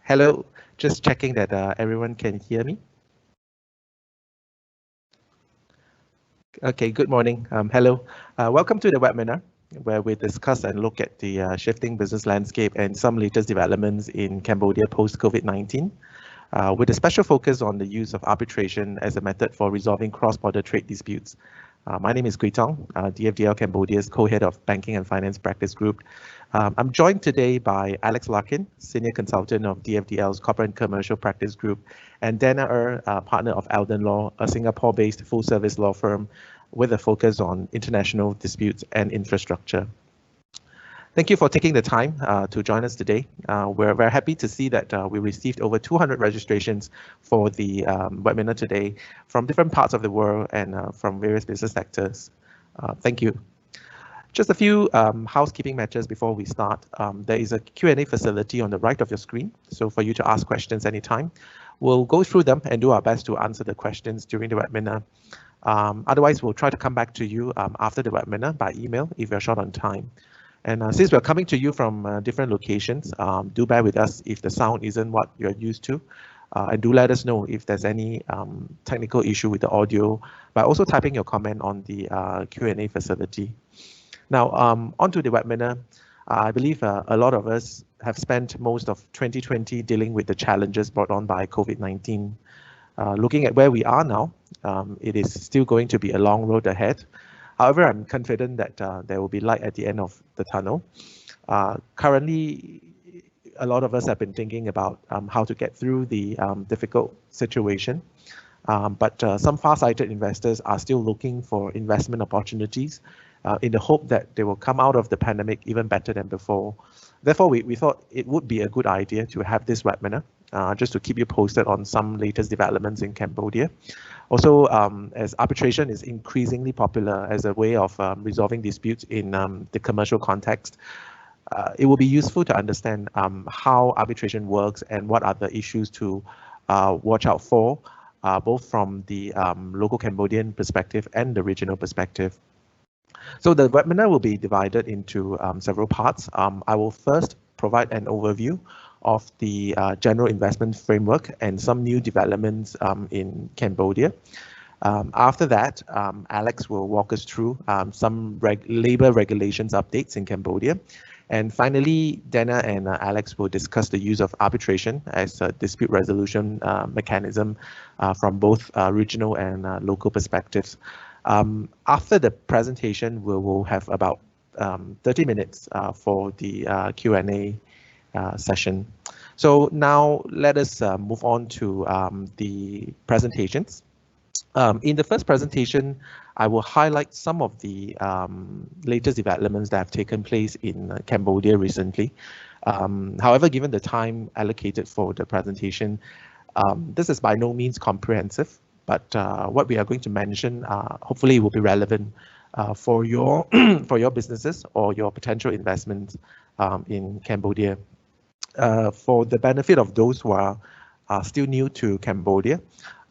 Hello, just checking that everyone can hear me. Okay, good morning. Hello, welcome to the webinar where we discuss and look at the shifting business landscape and some latest developments in Cambodia post COVID-19, with a special focus on the use of arbitration as a method for resolving cross-border trade disputes. My name is Kooi Thong, DFDL Cambodia's co-head of Banking and Finance Practice Group. I'm joined today by Alex Larkin, Senior Consultant of DFDL's Corporate and Commercial Practice Group, and Danna Er, partner of Eldan Law, a Singapore-based full-service law firm with a focus on international disputes and infrastructure. Thank you for taking the time to join us today. We're very happy to see that we received over 200 registrations for the webinar today from different parts of the world and from various business sectors. Thank you. Just a few housekeeping matters before we start. There is a Q&A facility on the right of your screen, so for you to ask questions anytime. We'll go through them and do our best to answer the questions during the webinar. Otherwise, we'll try to come back to you after the webinar by email if you're short on time. And since we're coming to you from different locations, do bear with us if the sound isn't what you're used to. And do let us know if there's any technical issue with the audio by also typing your comment on the Q&A facility. Now, onto the webinar. I believe a lot of us have spent most of 2020 dealing with the challenges brought on by COVID-19. Looking at where we are now, it is still going to be a long road ahead. However, I'm confident that there will be light at the end of the tunnel. Currently, a lot of us have been thinking about how to get through the difficult situation. But some far-sighted investors are still looking for investment opportunities in the hope that they will come out of the pandemic even better than before. Therefore, we thought it would be a good idea to have this webinar just to keep you posted on some latest developments in Cambodia. Also, as arbitration is increasingly popular as a way of resolving disputes in the commercial context, it will be useful to understand how arbitration works and what are the issues to watch out for, both from the local Cambodian perspective and the regional perspective. So the webinar will be divided into several parts. I will first provide an overview of the general investment framework and some new developments in Cambodia. After that, Alex will walk us through some labor regulations updates in Cambodia. And finally, Danna and Alex will discuss the use of arbitration as a dispute resolution mechanism from both regional and local perspectives. After the presentation, we will have about 30 minutes for the Q&A session. So now let us move on to the presentations. In the first presentation, I will highlight some of the latest developments that have taken place in Cambodia recently. However, given the time allocated for the presentation, this is by no means comprehensive, but what we are going to mention hopefully will be relevant for your for your businesses or your potential investments in Cambodia. For the benefit of those who are still new to Cambodia,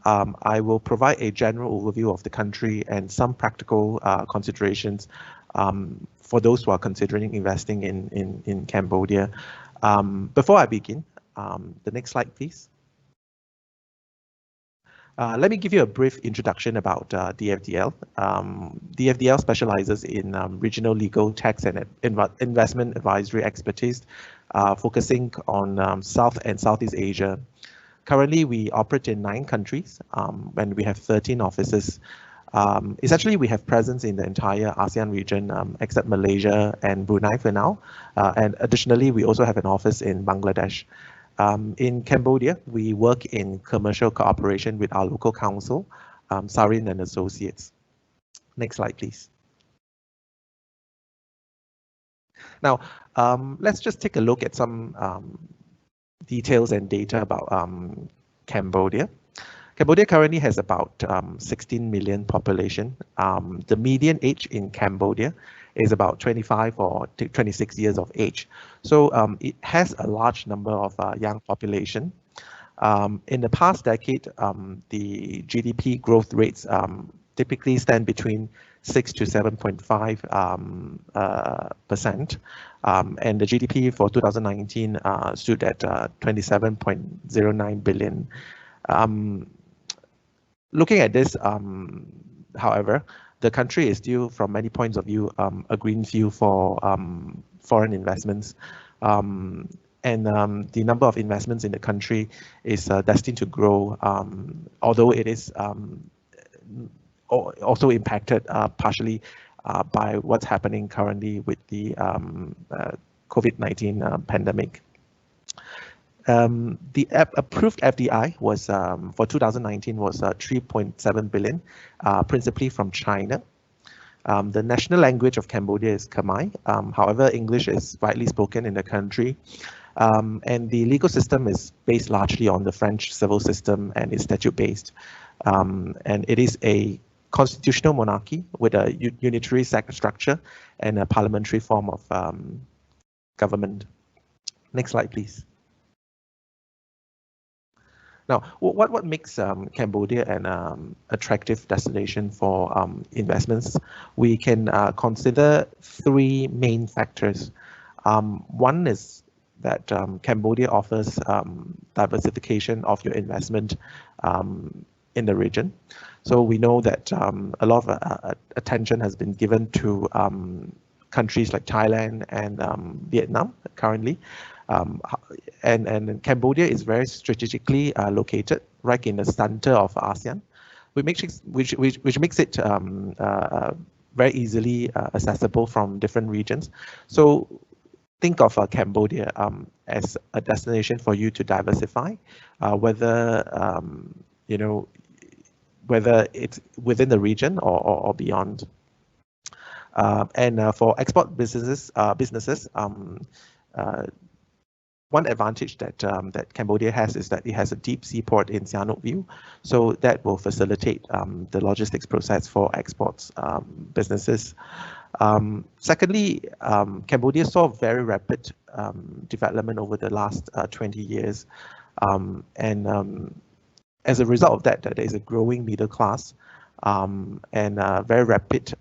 I will provide a general overview of the country and some practical considerations for those who are considering investing in Cambodia. Before I begin, the next slide, please. Let me give you a brief introduction about DFDL. DFDL specializes in regional legal, tax, and investment advisory expertise, focusing on South and Southeast Asia. Currently, we operate in 9 countries, and we have 13 offices. Essentially, we have presence in the entire ASEAN region, except Malaysia and Brunei for now. And additionally, we also have an office in Bangladesh. In Cambodia, we work in commercial cooperation with our local counsel, Sarin and Associates. Next slide, please. Now, let's just take a look at some details and data about Cambodia. Cambodia currently has about 16 million population. The median age in Cambodia is about 25 or 26 years of age. So it has a large number of young population. In the past decade, the GDP growth rates typically stand between 6 to 7.5%, and the GDP for 2019 stood at 27.09 billion. Looking at this, however, the country is still, from many points of view, a green field for foreign investments. And the number of investments in the country is destined to grow, although it is also impacted partially by what's happening currently with the COVID-19 pandemic. The approved FDI was for 2019 was 3.7 billion, principally from China. The national language of Cambodia is Khmer. However, English is widely spoken in the country. And the legal system is based largely on the French civil system and is statute-based. And it is a constitutional monarchy with a unitary structure and a parliamentary form of government. Next slide, please. Now, what makes Cambodia an attractive destination for investments? We can consider three main factors. One is that Cambodia offers diversification of your investment in the region. So we know that a lot of attention has been given to countries like Thailand and Vietnam currently. And Cambodia is very strategically located right in the center of ASEAN, which makes it very easily accessible from different regions. So think of Cambodia as a destination for you to diversify, whether whether it's within the region or beyond. And for export businesses, one advantage that that Cambodia has is that it has a deep seaport in Sihanouk View, so that will facilitate the logistics process for exports businesses. Secondly, Cambodia saw very rapid development over the last 20 years, and as a result of that, there is a growing middle class, and very rapid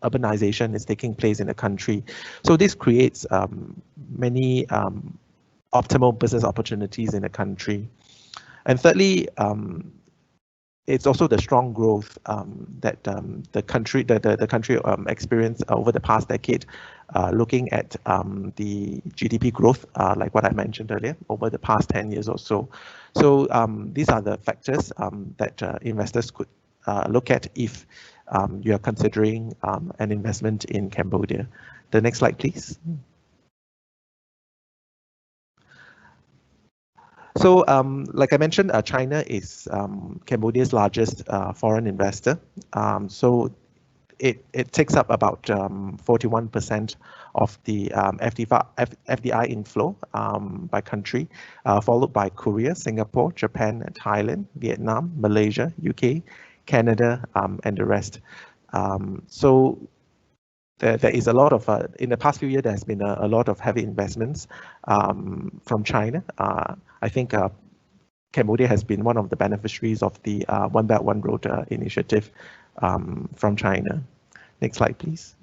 urbanization is taking place in the country. So this creates many optimal business opportunities in the country. And thirdly, it's also the strong growth that the country experienced over the past decade. Looking at the GDP growth, like what I mentioned earlier, over the past 10 years or so. So these are the factors that investors could look at if you are considering an investment in Cambodia. The next slide, please. So, like I mentioned, China is Cambodia's largest foreign investor. So it takes up about 41% of the FDI inflow by country, followed by Korea, Singapore, Japan, Thailand, Vietnam, Malaysia, UK, Canada, and the rest. So there is a lot of, in the past few years, there has been a lot of heavy investments from China. I think Cambodia has been one of the beneficiaries of the One Belt, One Road initiative from China. Next slide, please.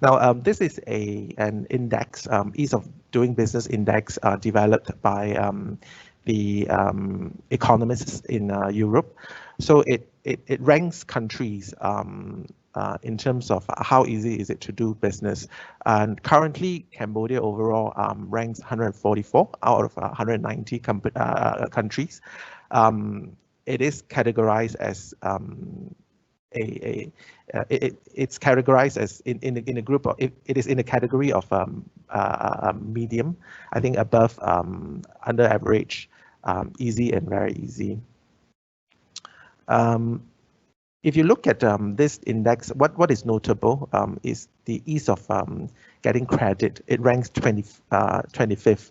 Now, this is an index, ease of doing business index developed by the economists in Europe. So it ranks countries in terms of how easy is it to do business. And currently, Cambodia overall ranks 144 out of 190 countries. It is categorized as it's categorized as in a group of it is in a category of medium, I think above under average, easy and very easy. If you look at this index, what is notable is the ease of getting credit. It ranks 25th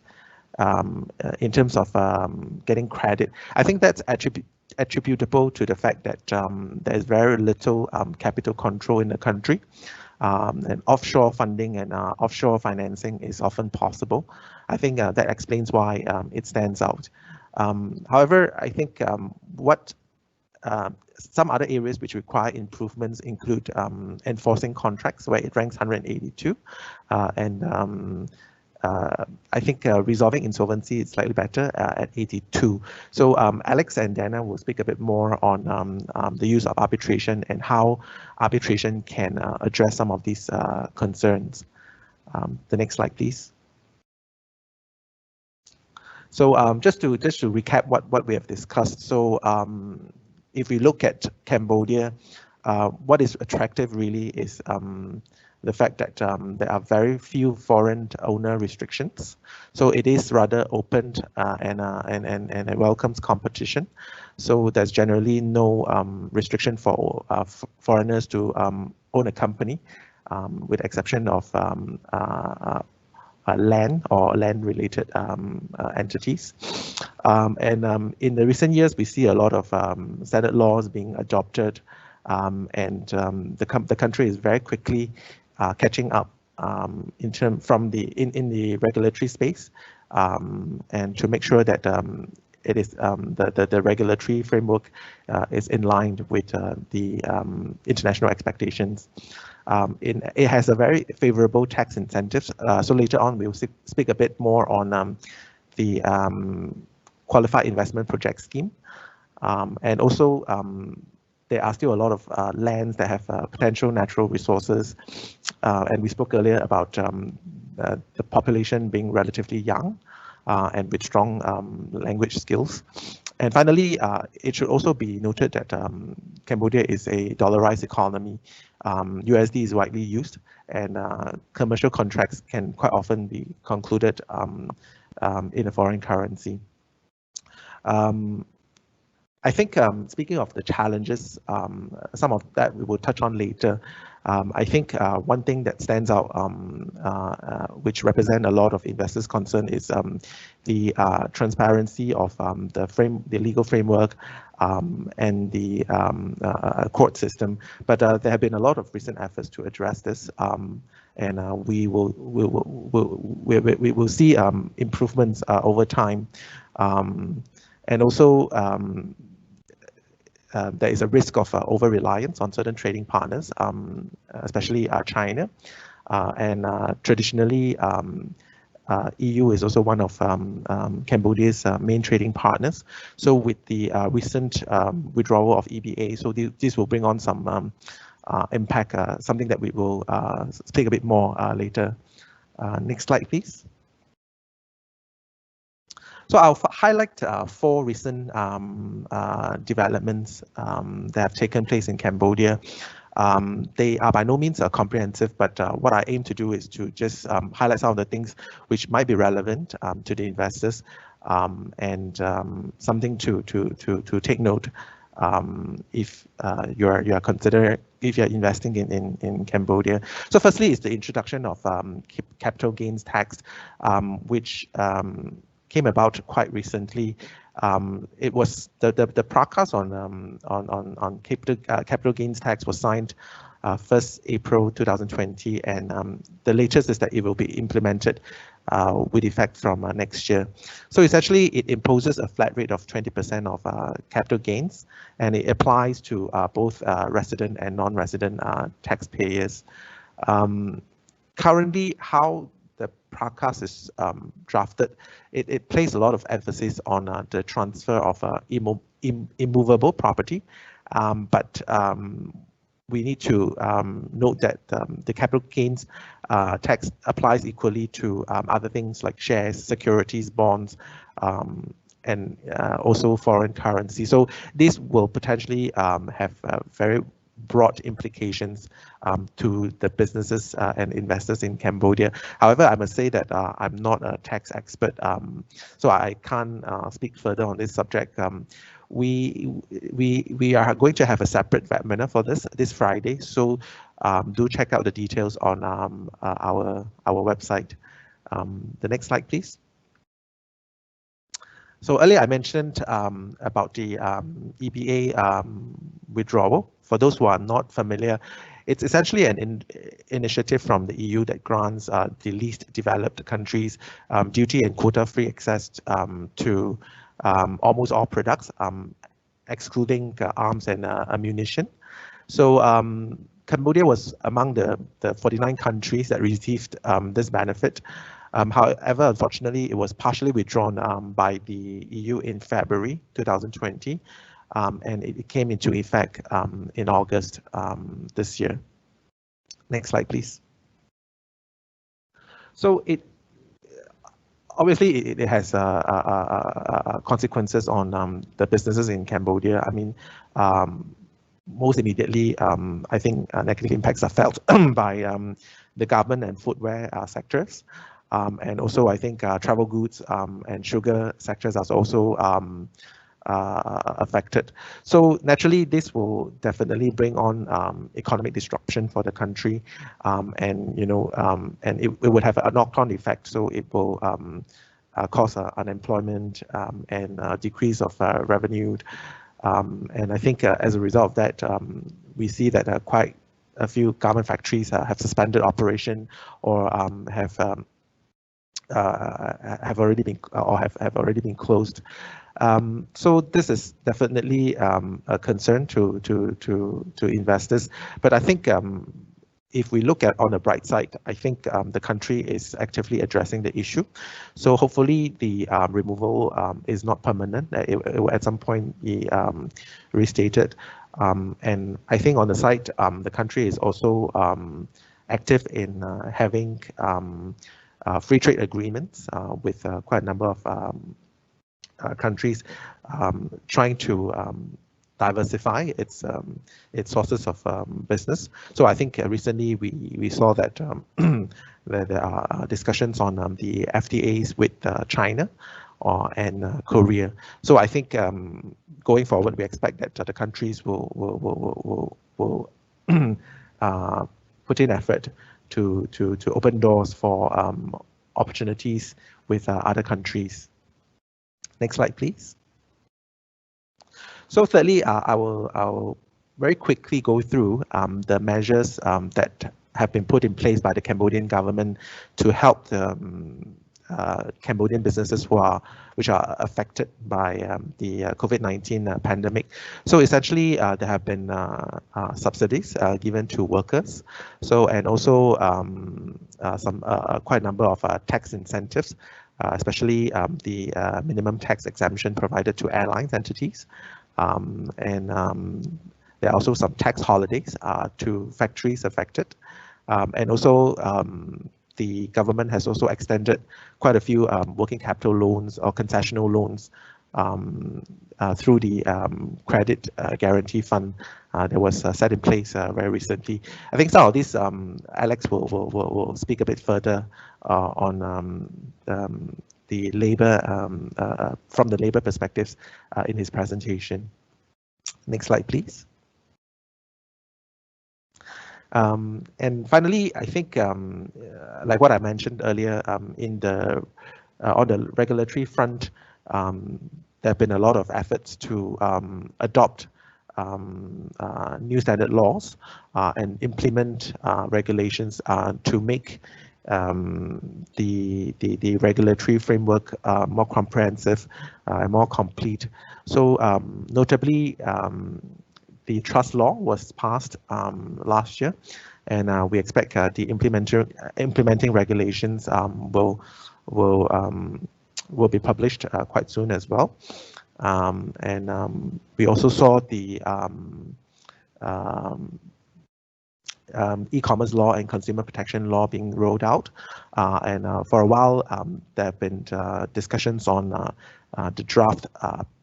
in terms of getting credit. I think that's attributable to the fact that there's very little capital control in the country, and offshore funding and offshore financing is often possible. I think that explains why it stands out. However, I think what some other areas which require improvements include enforcing contracts, where it ranks 182, and I think resolving insolvency is slightly better at 82. So Alex and Danna will speak a bit more on the use of arbitration and how arbitration can address some of these concerns. The next slide, please. So just to recap what we have discussed. So if we look at Cambodia, what is attractive really is the fact that there are very few foreign owner restrictions. So it is rather open and it welcomes competition. So there's generally no restriction for foreigners to own a company, with the exception of land or land-related entities. And in the recent years, we see a lot of standard laws being adopted, and the country is very quickly catching up in the regulatory space, and to make sure that it is the regulatory framework is in line with the international expectations. It has a very favorable tax incentives. So later on, we'll speak a bit more on the Qualified Investment Project Scheme, and also there are still a lot of lands that have potential natural resources, and we spoke earlier about the population being relatively young and with strong language skills. And finally, it should also be noted that Cambodia is a dollarized economy. USD is widely used, and commercial contracts can quite often be concluded in a foreign currency. I think speaking of the challenges, some of that we will touch on later. I think one thing that stands out, which represent a lot of investors' concern, is the transparency of the legal framework and the court system. But there have been a lot of recent efforts to address this, and we will see improvements over time. And also, there is a risk of over-reliance on certain trading partners, especially China. And traditionally, EU is also one of Cambodia's main trading partners. So with the recent withdrawal of EBA, so this will bring on some impact, something that we will speak a bit more later. Next slide, please. So I'll highlight 4 recent developments that have taken place in Cambodia. They are by no means comprehensive, but what I aim to do is to just highlight some of the things which might be relevant to the investors, and something to take note if you're investing in Cambodia. So firstly is the introduction of capital gains tax, which came about quite recently. It was the prakas on capital gains tax was signed 1st April 2020, and the latest is that it will be implemented with effect from next year. So essentially, it imposes a flat rate of 20% of capital gains, and it applies to both resident and non-resident taxpayers. Currently, how the prakas is drafted, it places a lot of emphasis on the transfer of immovable property, but we need to note that the capital gains tax applies equally to other things like shares, securities, bonds, and also foreign currency. So this will potentially have very broad implications to the businesses and investors in Cambodia. However, I must say that I'm not a tax expert, so I can't speak further on this subject. We are going to have a separate webinar for this Friday, so do check out the details on our website. The next slide, please. So earlier I mentioned about the EBA withdrawal. For those who are not familiar, it's essentially an initiative from the EU that grants the least developed countries duty and quota-free access to almost all products, excluding arms and ammunition. So Cambodia was among the 49 countries that received this benefit. However, unfortunately, it was partially withdrawn by the EU in February 2020, and it came into effect in August this year. Next slide, please. So obviously it has consequences on the businesses in Cambodia. I mean, most immediately, I think negative impacts are felt by the garment and footwear sectors. And also, I think travel goods and sugar sectors are also affected. So naturally, this will definitely bring on economic disruption for the country, and and it would have a knock-on effect. So it will cause unemployment and decrease of revenue. And I think as a result of that, we see that quite a few garment factories have suspended operation or have already been closed. So this is definitely a concern to investors. But I think if we look at on the bright side, I think the country is actively addressing the issue. So hopefully the removal is not permanent. It will at some point be restated. And I think on the side, the country is also active in having free trade agreements with quite a number of countries, trying to diversify its sources of business. So I think recently we saw that there are discussions on the FTAs with China and Korea. So I think going forward, we expect that the countries will put in effort to open doors for opportunities with other countries. Next slide, please. So thirdly, I will very quickly go through the measures that have been put in place by the Cambodian government to help the Cambodian businesses which are affected by the COVID-19 pandemic. So essentially, there have been subsidies given to workers. So and also some quite a number of tax incentives, especially the minimum tax exemption provided to airlines entities. And there are also some tax holidays to factories affected. And also the government has also extended quite a few working capital loans or concessional loans through the credit guarantee fund that was set in place very recently. I think some of these Alex will speak a bit further on the labor from the labor perspectives in his presentation. Next slide, please. And finally, I think, like what I mentioned earlier, in the on the regulatory front, there have been a lot of efforts to adopt new standard laws and implement regulations to make the regulatory framework more comprehensive and more complete. So notably, the trust law was passed last year, and we expect the implementing regulations will be published quite soon as well. And we also saw the e-commerce law and consumer protection law being rolled out, and for a while there have been discussions on the draft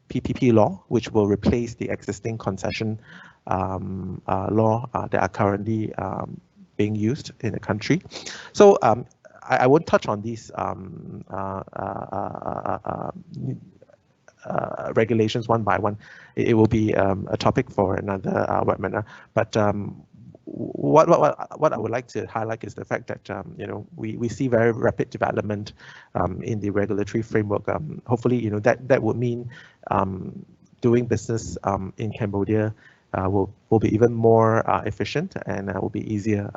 PPP law, which will replace the existing concession law that are currently being used in the country. So I won't touch on these regulations one by one. It will be a topic for another webinar. But what I would like to highlight is the fact that we see very rapid development in the regulatory framework. Hopefully, that would mean doing business in Cambodia will be even more efficient and will be easier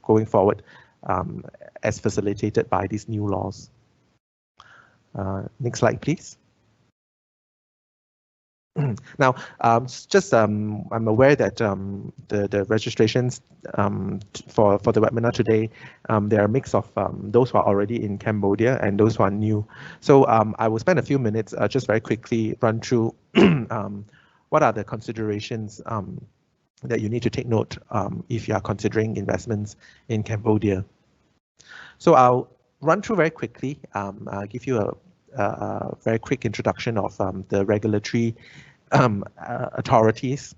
going forward, as facilitated by these new laws. Next slide, please. Now, I'm aware that the registrations for the webinar today, there are a mix of those who are already in Cambodia and those who are new. So I will spend a few minutes just very quickly run through what are the considerations that you need to take note if you are considering investments in Cambodia. So I'll run through very quickly, give you a very quick introduction of the regulatory authorities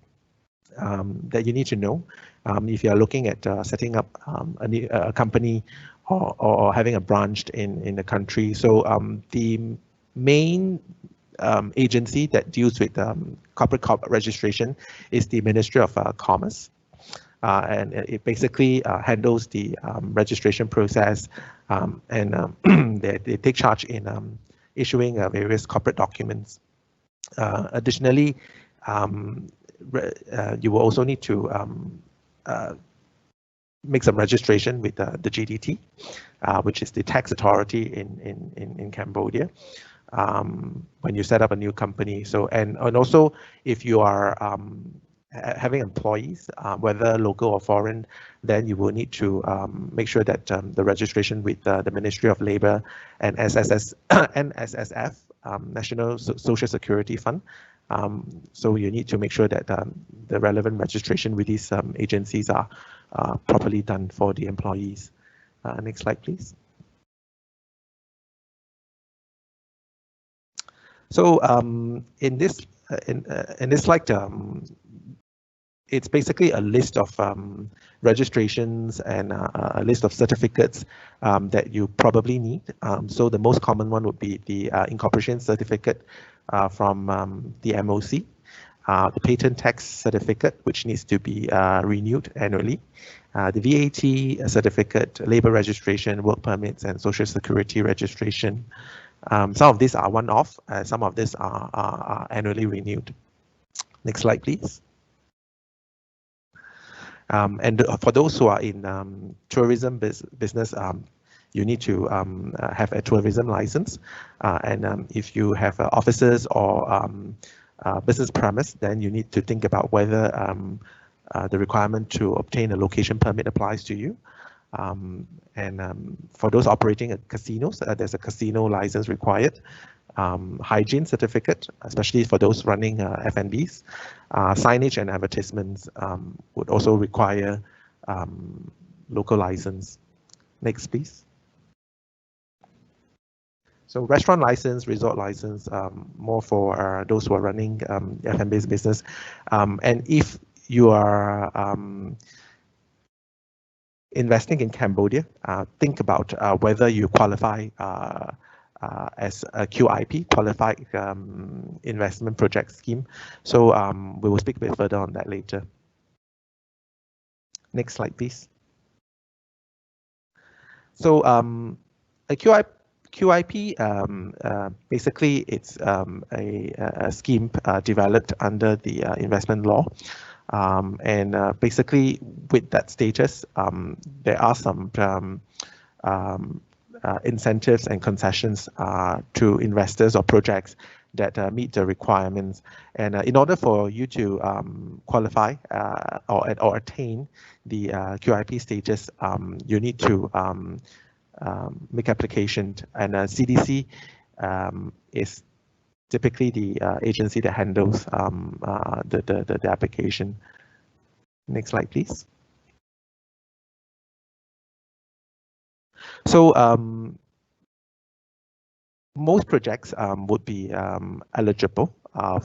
that you need to know if you are looking at setting up a company or having a branch in the country. So the main agency that deals with corporate registration is the Ministry of Commerce. And it basically handles the registration process, and they take charge in issuing various corporate documents. Additionally, you will also need to make some registration with the GDT, which is the tax authority in Cambodia, when you set up a new company. So and also if you are having employees, whether local or foreign, then you will need to make sure that the registration with the Ministry of Labour and NSSF, National Social Security Fund. So you need to make sure that the relevant registration with these agencies are properly done for the employees. Next slide, please. So in this slide, it's basically a list of registrations and a list of certificates that you probably need. So the most common one would be the incorporation certificate from the MOC, the patent tax certificate, which needs to be renewed annually, the VAT certificate, labor registration, work permits, and social security registration. Some of these are one-off, some of these are annually renewed. Next slide, please. And for those who are in tourism business, you need to have a tourism license. And if you have offices or business premise, then you need to think about whether the requirement to obtain a location permit applies to you. And for those operating at casinos, there's a casino license required. Hygiene certificate, especially for those running F&Bs. Signage and advertisements would also require local license. Next, please. So restaurant license, resort license, more for those who are running F&B business. And if you are investing in Cambodia, think about whether you qualify as a QIP, Qualified Investment Project Scheme. So we will speak a bit further on that later. Next slide, please. So a QIP, basically it's a scheme developed under the investment law. And basically with that status, there are some incentives and concessions to investors or projects that meet the requirements. And in order for you to qualify or attain the QIP status, you need to make application. And CDC is typically the agency that handles the application. Next slide, please. So most projects would be eligible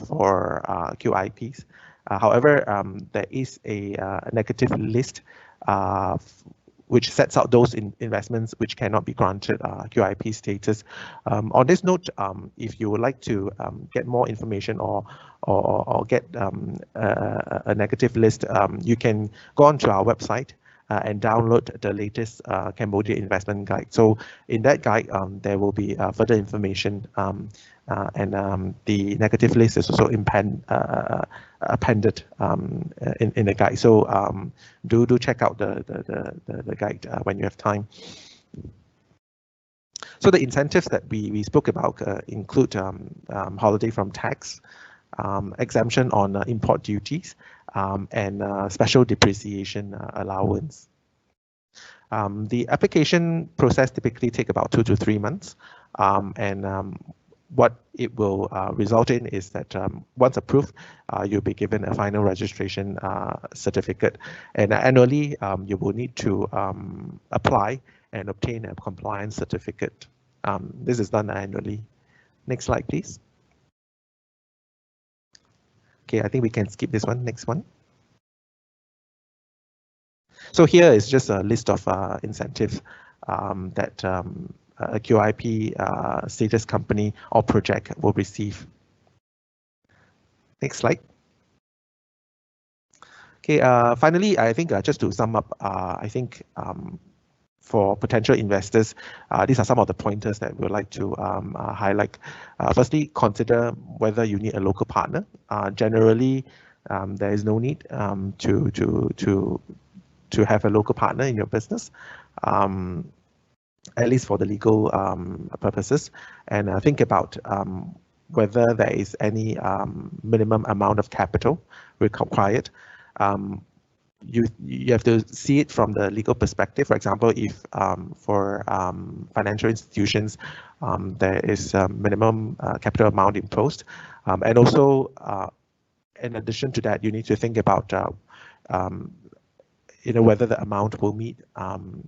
for QIPs. However, there is a negative list which sets out those investments which cannot be granted QIP status. On this note, if you would like to get more information or get a negative list, you can go onto our website and download the latest Cambodia investment guide. So in that guide, there will be further information, and the negative list is also appended in the guide. So do check out the guide when you have time. So the incentives that we spoke about include holiday from tax, exemption on import duties, and special depreciation allowance. The application process typically take about 2 to 3 months, and what it will result in is that once approved, you'll be given a final registration certificate, and annually you will need to apply and obtain a compliance certificate. This is done annually. Next slide, please. Okay, I think we can skip this one. Next one. So here is just a list of incentives that a QIP status company or project will receive. Next slide. Okay, finally, I think just to sum up, I think for potential investors, these are some of the pointers that we would like to highlight. Firstly, consider whether you need a local partner. Generally, there is no need to have a local partner in your business, at least for the legal purposes, and think about whether there is any minimum amount of capital required. You have to see it from the legal perspective. For example, if for financial institutions, there is a minimum capital amount imposed, and also in addition to that, you need to think about whether the amount will meet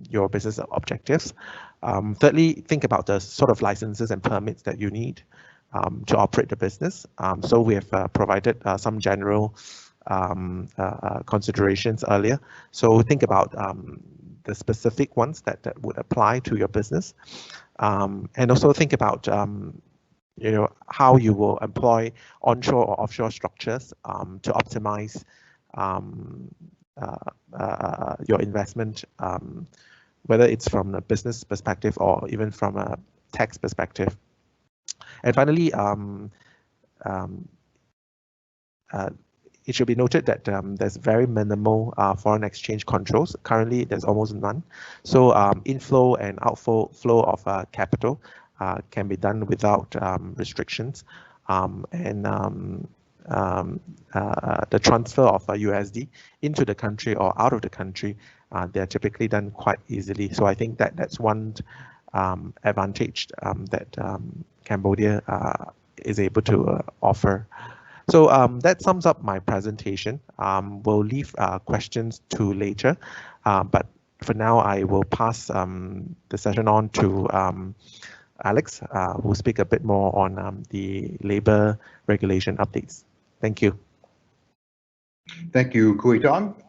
your business objectives. Thirdly, think about the sort of licenses and permits that you need to operate the business. So we have provided some general considerations earlier. So think about the specific ones that would apply to your business, and also think about how you will employ onshore or offshore structures to optimize your investment, whether it's from a business perspective or even from a tax perspective. And finally, it should be noted that there's very minimal foreign exchange controls. Currently, there's almost none. So inflow and outflow of capital can be done without restrictions, and the transfer of USD into the country or out of the country, they're typically done quite easily. So I think that that's one advantage that Cambodia is able to offer. So that sums up my presentation. We'll leave questions to later, but for now I will pass the session on to Alex, who will speak a bit more on the labor regulation updates. Thank you. Thank you, Kooi Thong,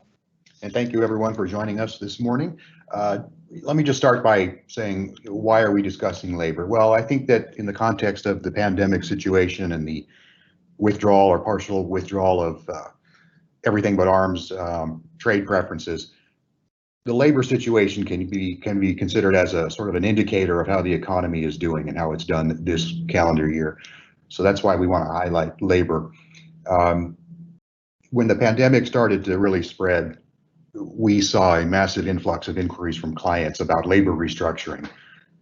and thank you everyone for joining us this morning. Let me just start by saying, why are we discussing labor? Well, I think that in the context of the pandemic situation and the withdrawal or partial withdrawal of everything but arms trade preferences, the labor situation can be considered as a sort of an indicator of how the economy is doing and how it's done this calendar year. So that's why we want to highlight labor. When the pandemic started to really spread, we saw a massive influx of inquiries from clients about labor restructuring,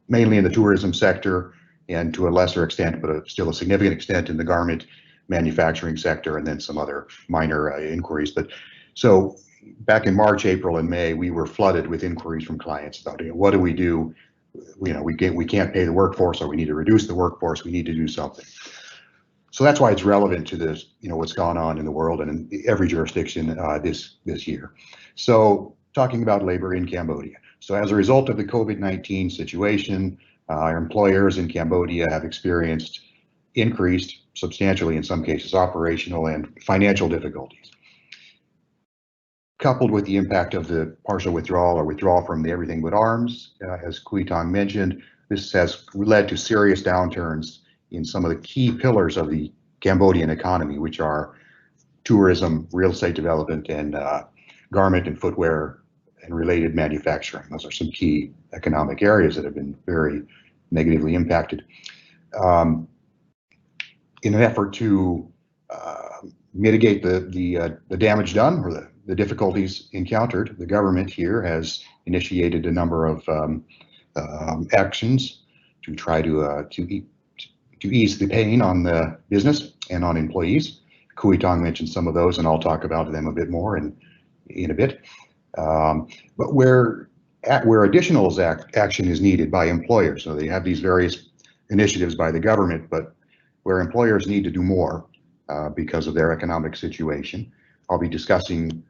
mainly in the tourism sector and to a lesser extent, but still a significant extent in the garment manufacturing sector, and then some other minor inquiries. But so back in March, April, and May, we were flooded with inquiries from clients about what do we do? We can't pay the workforce, or we need to reduce the workforce. We need to do something. So that's why it's relevant to this, what's gone on in the world and in every jurisdiction this year. So talking about labor in Cambodia. So as a result of the COVID-19 situation, our employers in Cambodia have experienced increased, substantially in some cases, operational and financial difficulties. Coupled with the impact of the partial withdrawal or withdrawal from the everything but arms, as Kooi Thong mentioned, this has led to serious downturns in some of the key pillars of the Cambodian economy, which are tourism, real estate development, and garment and footwear and related manufacturing. Those are some key economic areas that have been very negatively impacted. In an effort to mitigate the damage done or the difficulties encountered, the government here has initiated a number of actions to try to ease the pain on the business and on employees. Kooi Thong mentioned some of those, and I'll talk about them a bit more in a bit. But where additional action is needed by employers, so they have these various initiatives by the government, but where employers need to do more because of their economic situation, I'll be discussing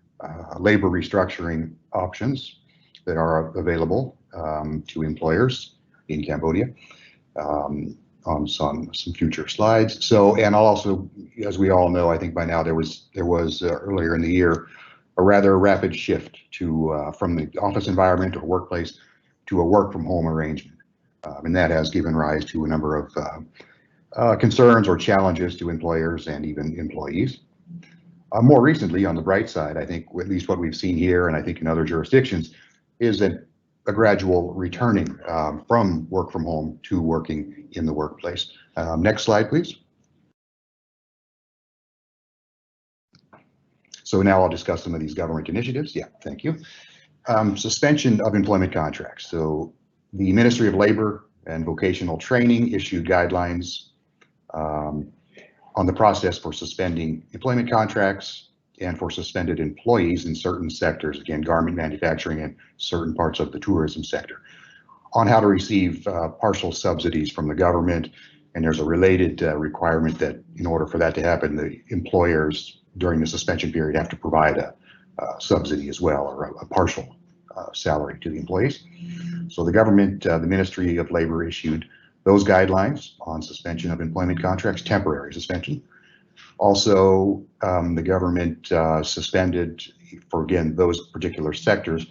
labor restructuring options that are available to employers in Cambodia on some future slides. So, and I'll also, as we all know, I think by now there was earlier in the year a rather rapid shift to from the office environment or workplace to a work from home arrangement, and that has given rise to a number of concerns or challenges to employers and even employees. More recently, on the bright side, I think at least what we've seen here, and I think in other jurisdictions, is that a gradual returning from work from home to working in the workplace. Next slide, please. So now I'll discuss some of these government initiatives. Yeah, thank you. Suspension of employment contracts. So the Ministry of Labor and Vocational Training issued guidelines on the process for suspending employment contracts and for suspended employees in certain sectors, again, garment manufacturing and certain parts of the tourism sector, on how to receive partial subsidies from the government. And there's a related requirement that in order for that to happen, the employers during the suspension period have to provide a subsidy as well, or a partial salary to the employees. So the government, the Ministry of Labor issued those guidelines on suspension of employment contracts, temporary suspension. Also, the government suspended, for again, those particular sectors,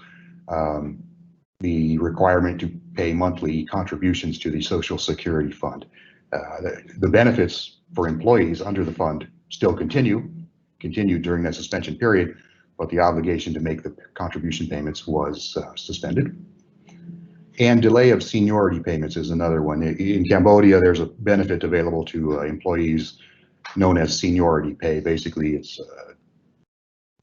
the requirement to pay monthly contributions to the Social Security Fund. The benefits for employees under the fund still continued during that suspension period, but the obligation to make the contribution payments was suspended. And delay of seniority payments is another one. In Cambodia, there's a benefit available to employees known as seniority pay. Basically, it's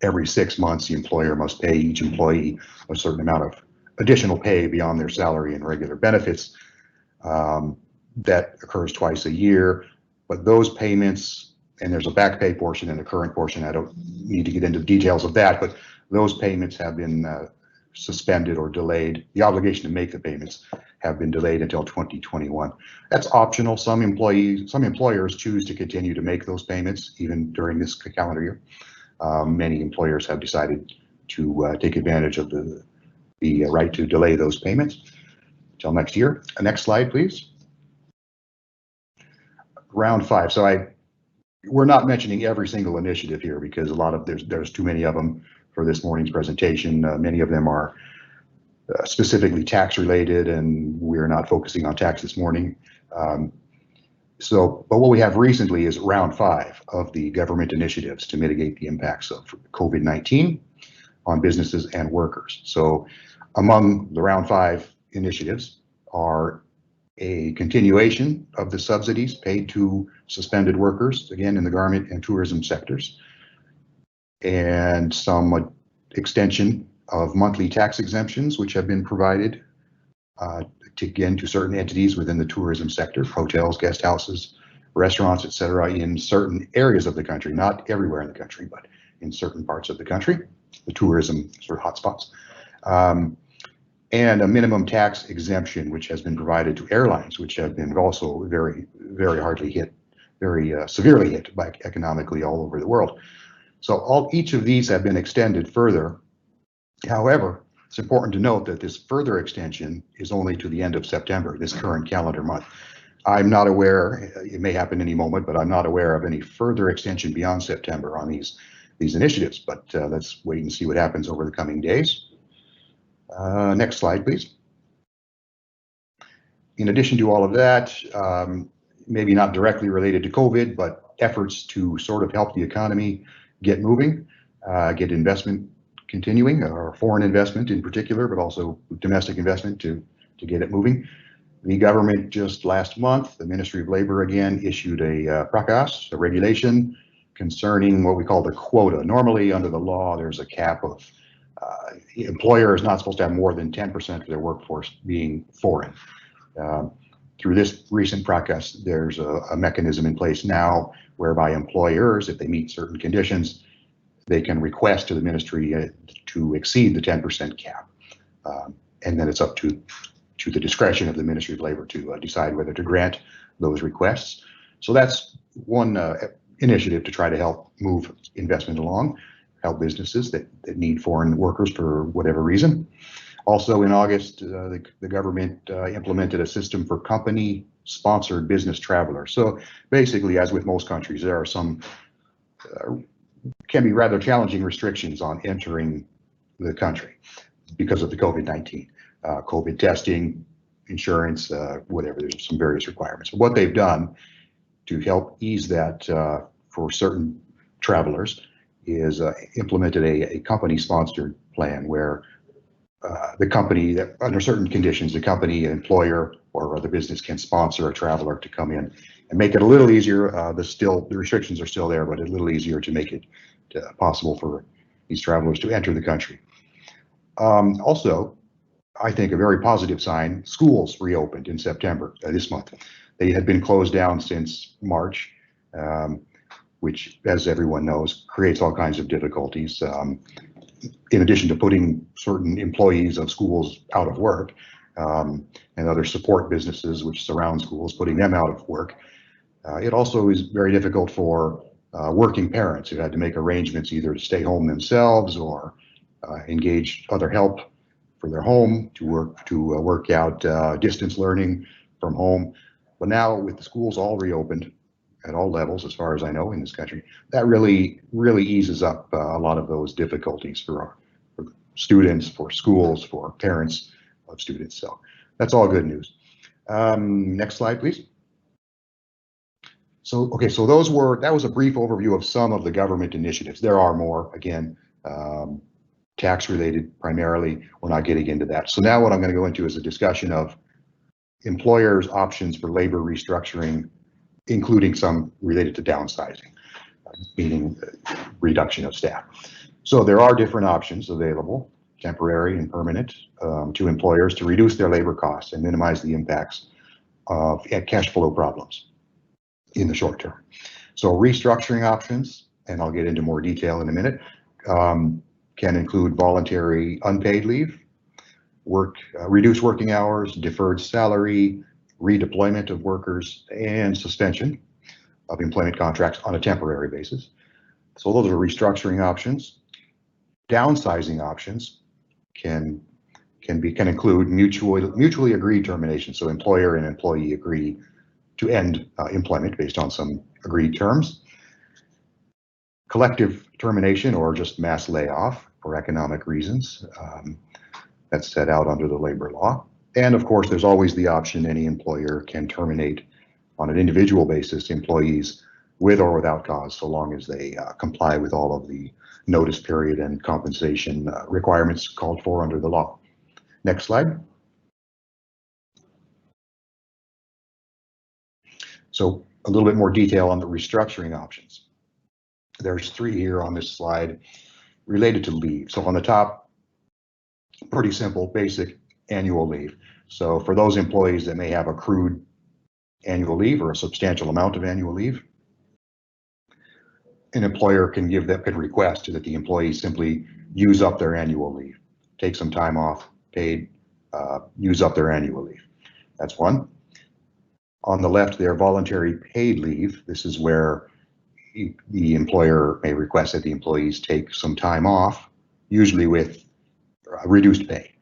every 6 months, the employer must pay each employee a certain amount of additional pay beyond their salary and regular benefits. That occurs twice a year, but those payments, and there's a back pay portion and a current portion. I don't need to get into the details of that, but those payments have been suspended or delayed. The obligation to make the payments have been delayed until 2021. That's optional. Some employers choose to continue to make those payments even during this calendar year. Many employers have decided to take advantage of the right to delay those payments until next year. Next slide, please. Round 5. So we're not mentioning every single initiative here because there's too many of them for this morning's presentation. Many of them are specifically tax related, and we're not focusing on tax this morning. But what we have recently is round 5 of the government initiatives to mitigate the impacts of COVID-19 on businesses and workers. So among the round 5 initiatives are a continuation of the subsidies paid to suspended workers, again, in the garment and tourism sectors, and some extension of monthly tax exemptions, which have been provided to certain entities within the tourism sector, hotels, guest houses, restaurants, etc., in certain areas of the country, not everywhere in the country, but in certain parts of the country, the tourism sort of hotspots. And a minimum tax exemption, which has been provided to airlines, which have been also very, very hardly hit, very severely hit by economically all over the world. So each of these have been extended further. However, it's important to note that this further extension is only to the end of September, this current calendar month. I'm not aware, it may happen any moment, but I'm not aware of any further extension beyond September on these initiatives, but let's wait and see what happens over the coming days. Next slide, please. In addition to all of that, maybe not directly related to COVID, but efforts to sort of help the economy get moving, get investment continuing, or foreign investment in particular, but also domestic investment to get it moving. The government just last month, the Ministry of Labor again issued a prakas, a regulation concerning what we call the quota. Normally under the law, there's a cap of employer is not supposed to have more than 10% of their workforce being foreign. Through this recent practice, there's a mechanism in place now whereby employers, if they meet certain conditions, they can request to the ministry to exceed the 10% cap. And then it's up to the discretion of the Ministry of Labor to decide whether to grant those requests. So that's one initiative to try to help move investment along, help businesses that need foreign workers for whatever reason. Also in August, the government implemented a system for company-sponsored business travelers. So basically, as with most countries, there are some can be rather challenging restrictions on entering the country because of the COVID-19. COVID testing, insurance, whatever, there's some various requirements. But what they've done to help ease that for certain travelers is implemented a company-sponsored plan where the company, that under certain conditions, the company, employer, or the business can sponsor a traveler to come in and make it a little easier. The restrictions are still there, but a little easier to make it possible for these travelers to enter the country. Also, I think a very positive sign, schools reopened in September this month. They had been closed down since March, which, as everyone knows, creates all kinds of difficulties. In addition to putting certain employees of schools out of work, and other support businesses which surround schools, putting them out of work, it also is very difficult for working parents who had to make arrangements either to stay home themselves or engage other help for their home to work out distance learning from home. But now with the schools all reopened at all levels, as far as I know, in this country, that really eases up a lot of those difficulties for students, for schools, for parents of students. So that's all good news. Next slide, please. So, okay, so that was a brief overview of some of the government initiatives. There are more, again, tax related primarily. We're not getting into that. So now what I'm going to go into is a discussion of employers' options for labor restructuring, including some related to downsizing, meaning reduction of staff. So there are different options available, temporary and permanent, to employers to reduce their labor costs and minimize the impacts of cash flow problems in the short term. So restructuring options, and I'll get into more detail in a minute, can include voluntary unpaid leave, reduced working hours, deferred salary, redeployment of workers, and suspension of employment contracts on a temporary basis. So those are restructuring options. Downsizing options can include mutually agreed termination. So employer and employee agree to end employment based on some agreed terms. Collective termination or just mass layoff for economic reasons. That's set out under the labor law. And of course, there's always the option any employer can terminate on an individual basis employees with or without cause, so long as they comply with all of the notice period and compensation requirements called for under the law. Next slide. So a little bit more detail on the restructuring options. There's three here on this slide related to leave. So on the top, pretty simple, basic annual leave. So for those employees that may have accrued annual leave or a substantial amount of annual leave, an employer can request that the employees simply use up their annual leave, take some time off, paid, use up their annual leave. That's one. On the left there, voluntary paid leave. This is where the employer may request that the employees take some time off, usually with reduced pay.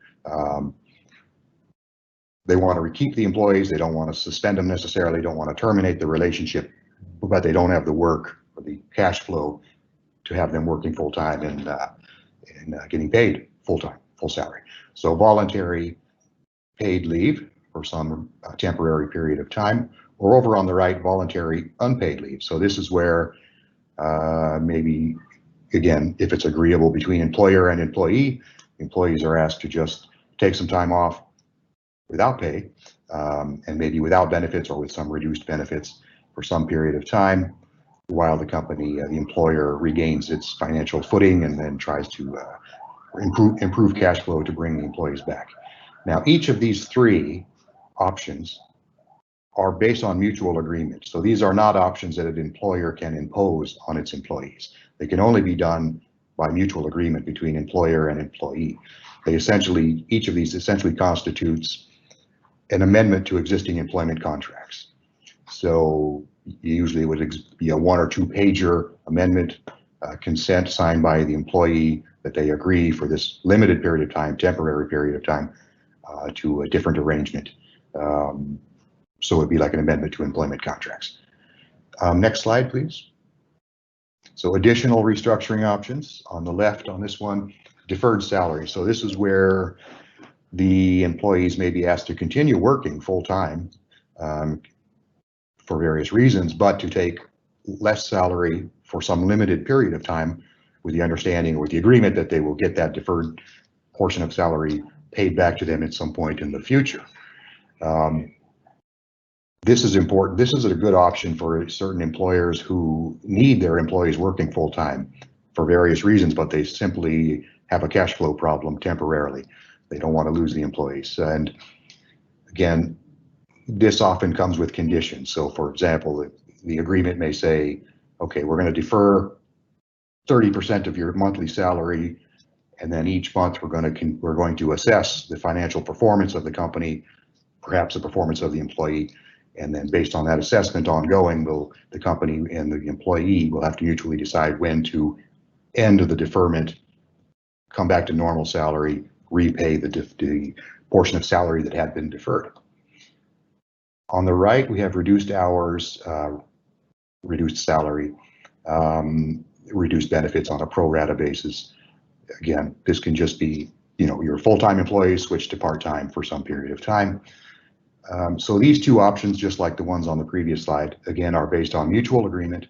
They want to keep the employees. They don't want to suspend them necessarily, don't want to terminate the relationship, but they don't have the work or the cash flow to have them working full time and getting paid full time, full salary. So voluntary paid leave for some temporary period of time, or over on the right, voluntary unpaid leave. So this is where maybe, again, if it's agreeable between employer and employee, employees are asked to just take some time off without pay, and maybe without benefits or with some reduced benefits for some period of time, while the company, the employer, regains its financial footing and then tries to improve cash flow to bring the employees back. Now, each of these three options are based on mutual agreement. So these are not options that an employer can impose on its employees. They can only be done by mutual agreement between employer and employee. They essentially, each of these essentially constitutes an amendment to existing employment contracts. So usually it would be a 1 or 2 pager amendment, consent signed by the employee that they agree for this limited period of time, temporary period of time, to a different arrangement. So it'd be like an amendment to employment contracts. Next slide, please. So additional restructuring options on the left on this one, deferred salary. So this is where the employees may be asked to continue working full-time for various reasons, but to take less salary for some limited period of time with the understanding or the agreement that they will get that deferred portion of salary paid back to them at some point in the future. This is important. This is a good option for certain employers who need their employees working full-time for various reasons, but they simply have a cash flow problem temporarily. They don't want to lose the employees. And again, this often comes with conditions. So for example, the agreement may say, okay, we're going to defer 30% of your monthly salary, and then each month we're going to assess the financial performance of the company, perhaps the performance of the employee, and then based on that assessment ongoing, the company and the employee will have to mutually decide when to end the deferment, come back to normal salary, repay the portion of salary that had been deferred. On the right, we have reduced hours, reduced salary, reduced benefits on a pro rata basis. Again, this can just be, your full-time employees switch to part-time for some period of time. So these 2 options, just like the ones on the previous slide, again, are based on mutual agreement.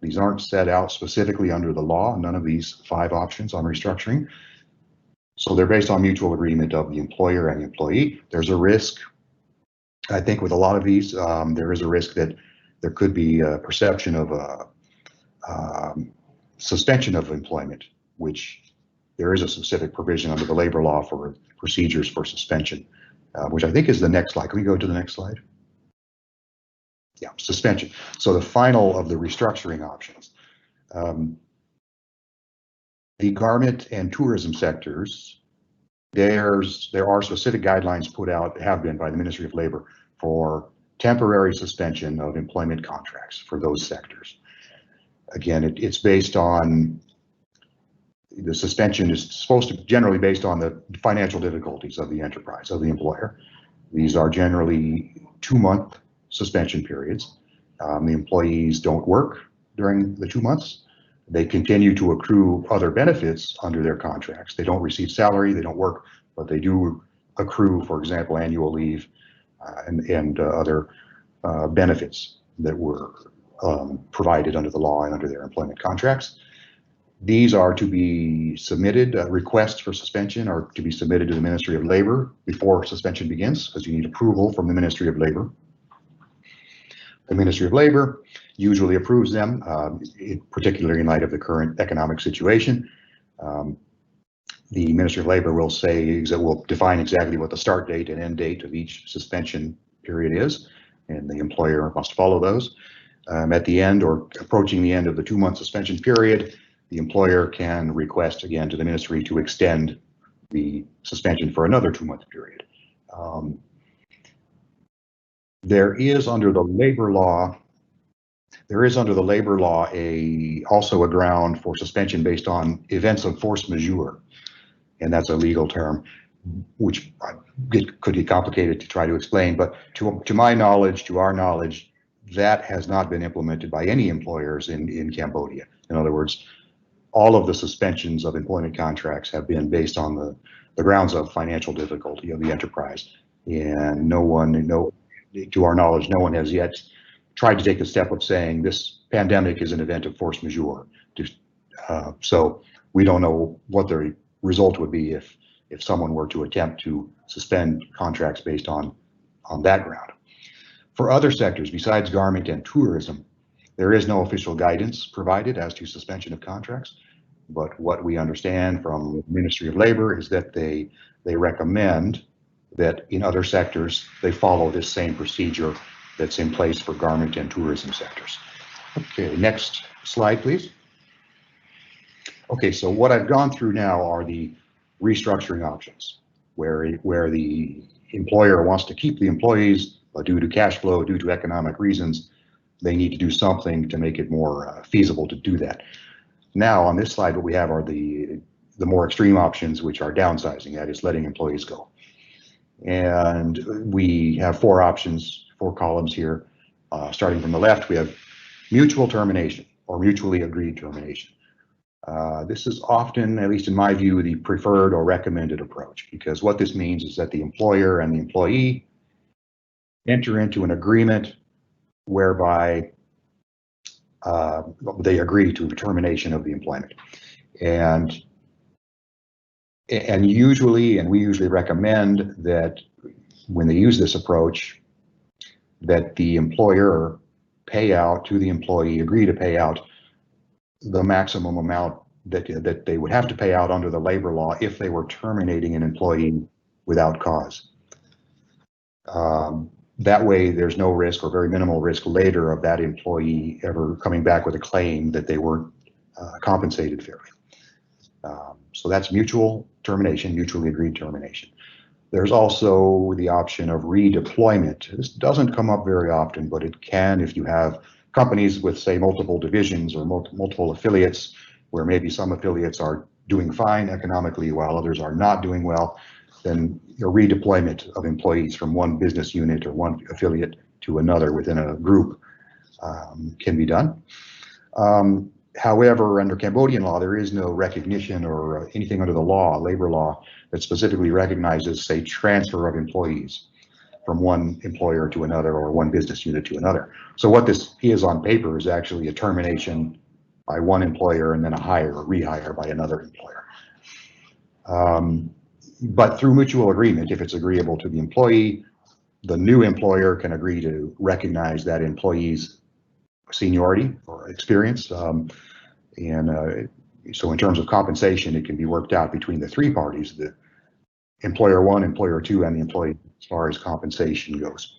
These aren't set out specifically under the law, none of these 5 options on restructuring. So they're based on mutual agreement of the employer and the employee. There's a risk, I think, with a lot of these, there is a risk that there could be a perception of a suspension of employment, which there is a specific provision under the labor law for procedures for suspension, which I think is the next slide. Can we go to the next slide? Yeah, suspension. So the final of the restructuring options. The garment and tourism sectors, there are specific guidelines put out, have been by the Ministry of Labor, for temporary suspension of employment contracts for those sectors. Again, it's based on, the suspension is supposed to generally based on the financial difficulties of the enterprise, of the employer. These are generally 2-month suspension periods. The employees don't work during the 2 months. They continue to accrue other benefits under their contracts. They don't receive salary, they don't work, but they do accrue, for example, annual leave and other benefits that were provided under the law and under their employment contracts. These are to be submitted, requests for suspension are to be submitted to the Ministry of Labor before suspension begins, because you need approval from the Ministry of Labor. The Ministry of Labor usually approves them, particularly in light of the current economic situation. The Ministry of Labor will say, will define exactly what the start date and end date of each suspension period is, and the employer must follow those. At the end or approaching the end of the 2-month suspension period, the employer can request again to the ministry to extend the suspension for another 2-month period. There is under the labor law, also a ground for suspension based on events of force majeure, and that's a legal term, which could be complicated to try to explain. But to my knowledge, to our knowledge, that has not been implemented by any employers in Cambodia. In other words, all of the suspensions of employment contracts have been based on the grounds of financial difficulty of the enterprise, and to our knowledge, no one has yet tried to take the step of saying this pandemic is an event of force majeure. So we don't know what the result would be if someone were to attempt to suspend contracts based on that ground. For other sectors besides garment and tourism, there is no official guidance provided as to suspension of contracts, but what we understand from the Ministry of Labor is that they recommend that in other sectors they follow this same procedure that's in place for garment and tourism sectors. Okay, next slide, please. Okay, so what I've gone through now are the restructuring options, where the employer wants to keep the employees, but due to cash flow, due to economic reasons, they need to do something to make it more feasible to do that. Now, on this slide, what we have are the more extreme options, which are downsizing, that is letting employees go. And we have four options, four columns here. Starting from the left, we have mutual termination or mutually agreed termination. This is often, at least in my view, the preferred or recommended approach, because what this means is that the employer and the employee enter into an agreement whereby they agree to the termination of the employment. And usually, and we usually recommend that when they use this approach, that the employer pay out to the employee, agree to pay out the maximum amount that they would have to pay out under the labor law if they were terminating an employee without cause. That way, there's no risk or very minimal risk later of that employee ever coming back with a claim that they weren't compensated fairly. So that's mutual termination, mutually agreed termination. There's also the option of redeployment. This doesn't come up very often, but it can if you have companies with, say, multiple divisions or multiple affiliates, where maybe some affiliates are doing fine economically while others are not doing well. Then a redeployment of employees from one business unit or one affiliate to another within a group can be done. However, under Cambodian law, there is no recognition or anything under the law, labor law, that specifically recognizes, say, transfer of employees from one employer to another or one business unit to another. So what this is on paper is actually a termination by one employer and then a hire or rehire by another employer. But through mutual agreement, if it's agreeable to the employee, the new employer can agree to recognize that employee's seniority or experience. So in terms of compensation, it can be worked out between the three parties, the employer one, employer two, and the employee as far as compensation goes.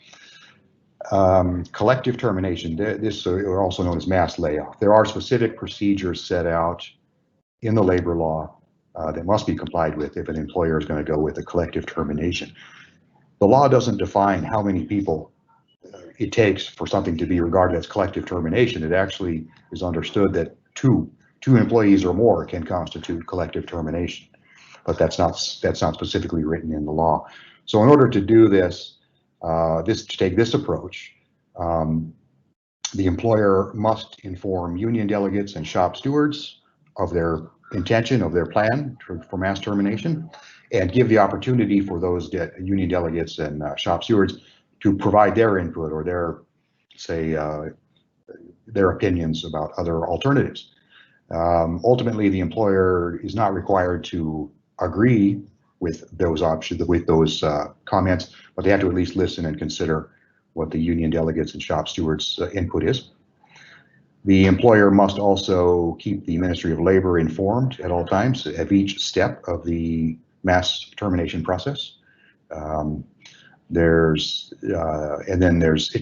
Collective termination, this is also known as mass layoff. There are specific procedures set out in the labor law that must be complied with if an employer is going to go with a collective termination. The law doesn't define how many people it takes for something to be regarded as collective termination. It actually is understood that two employees or more can constitute collective termination, but that's not specifically written in the law. So in order to do this, to take this approach, the employer must inform union delegates and shop stewards of their intention, of their plan for mass termination, and give the opportunity for those union delegates and shop stewards to provide their input or their opinions about other alternatives. Ultimately, the employer is not required to agree with those options, with those comments, but they have to at least listen and consider what the union delegates and shop stewards' input is. The employer must also keep the Ministry of Labor informed at all times of each step of the mass termination process. It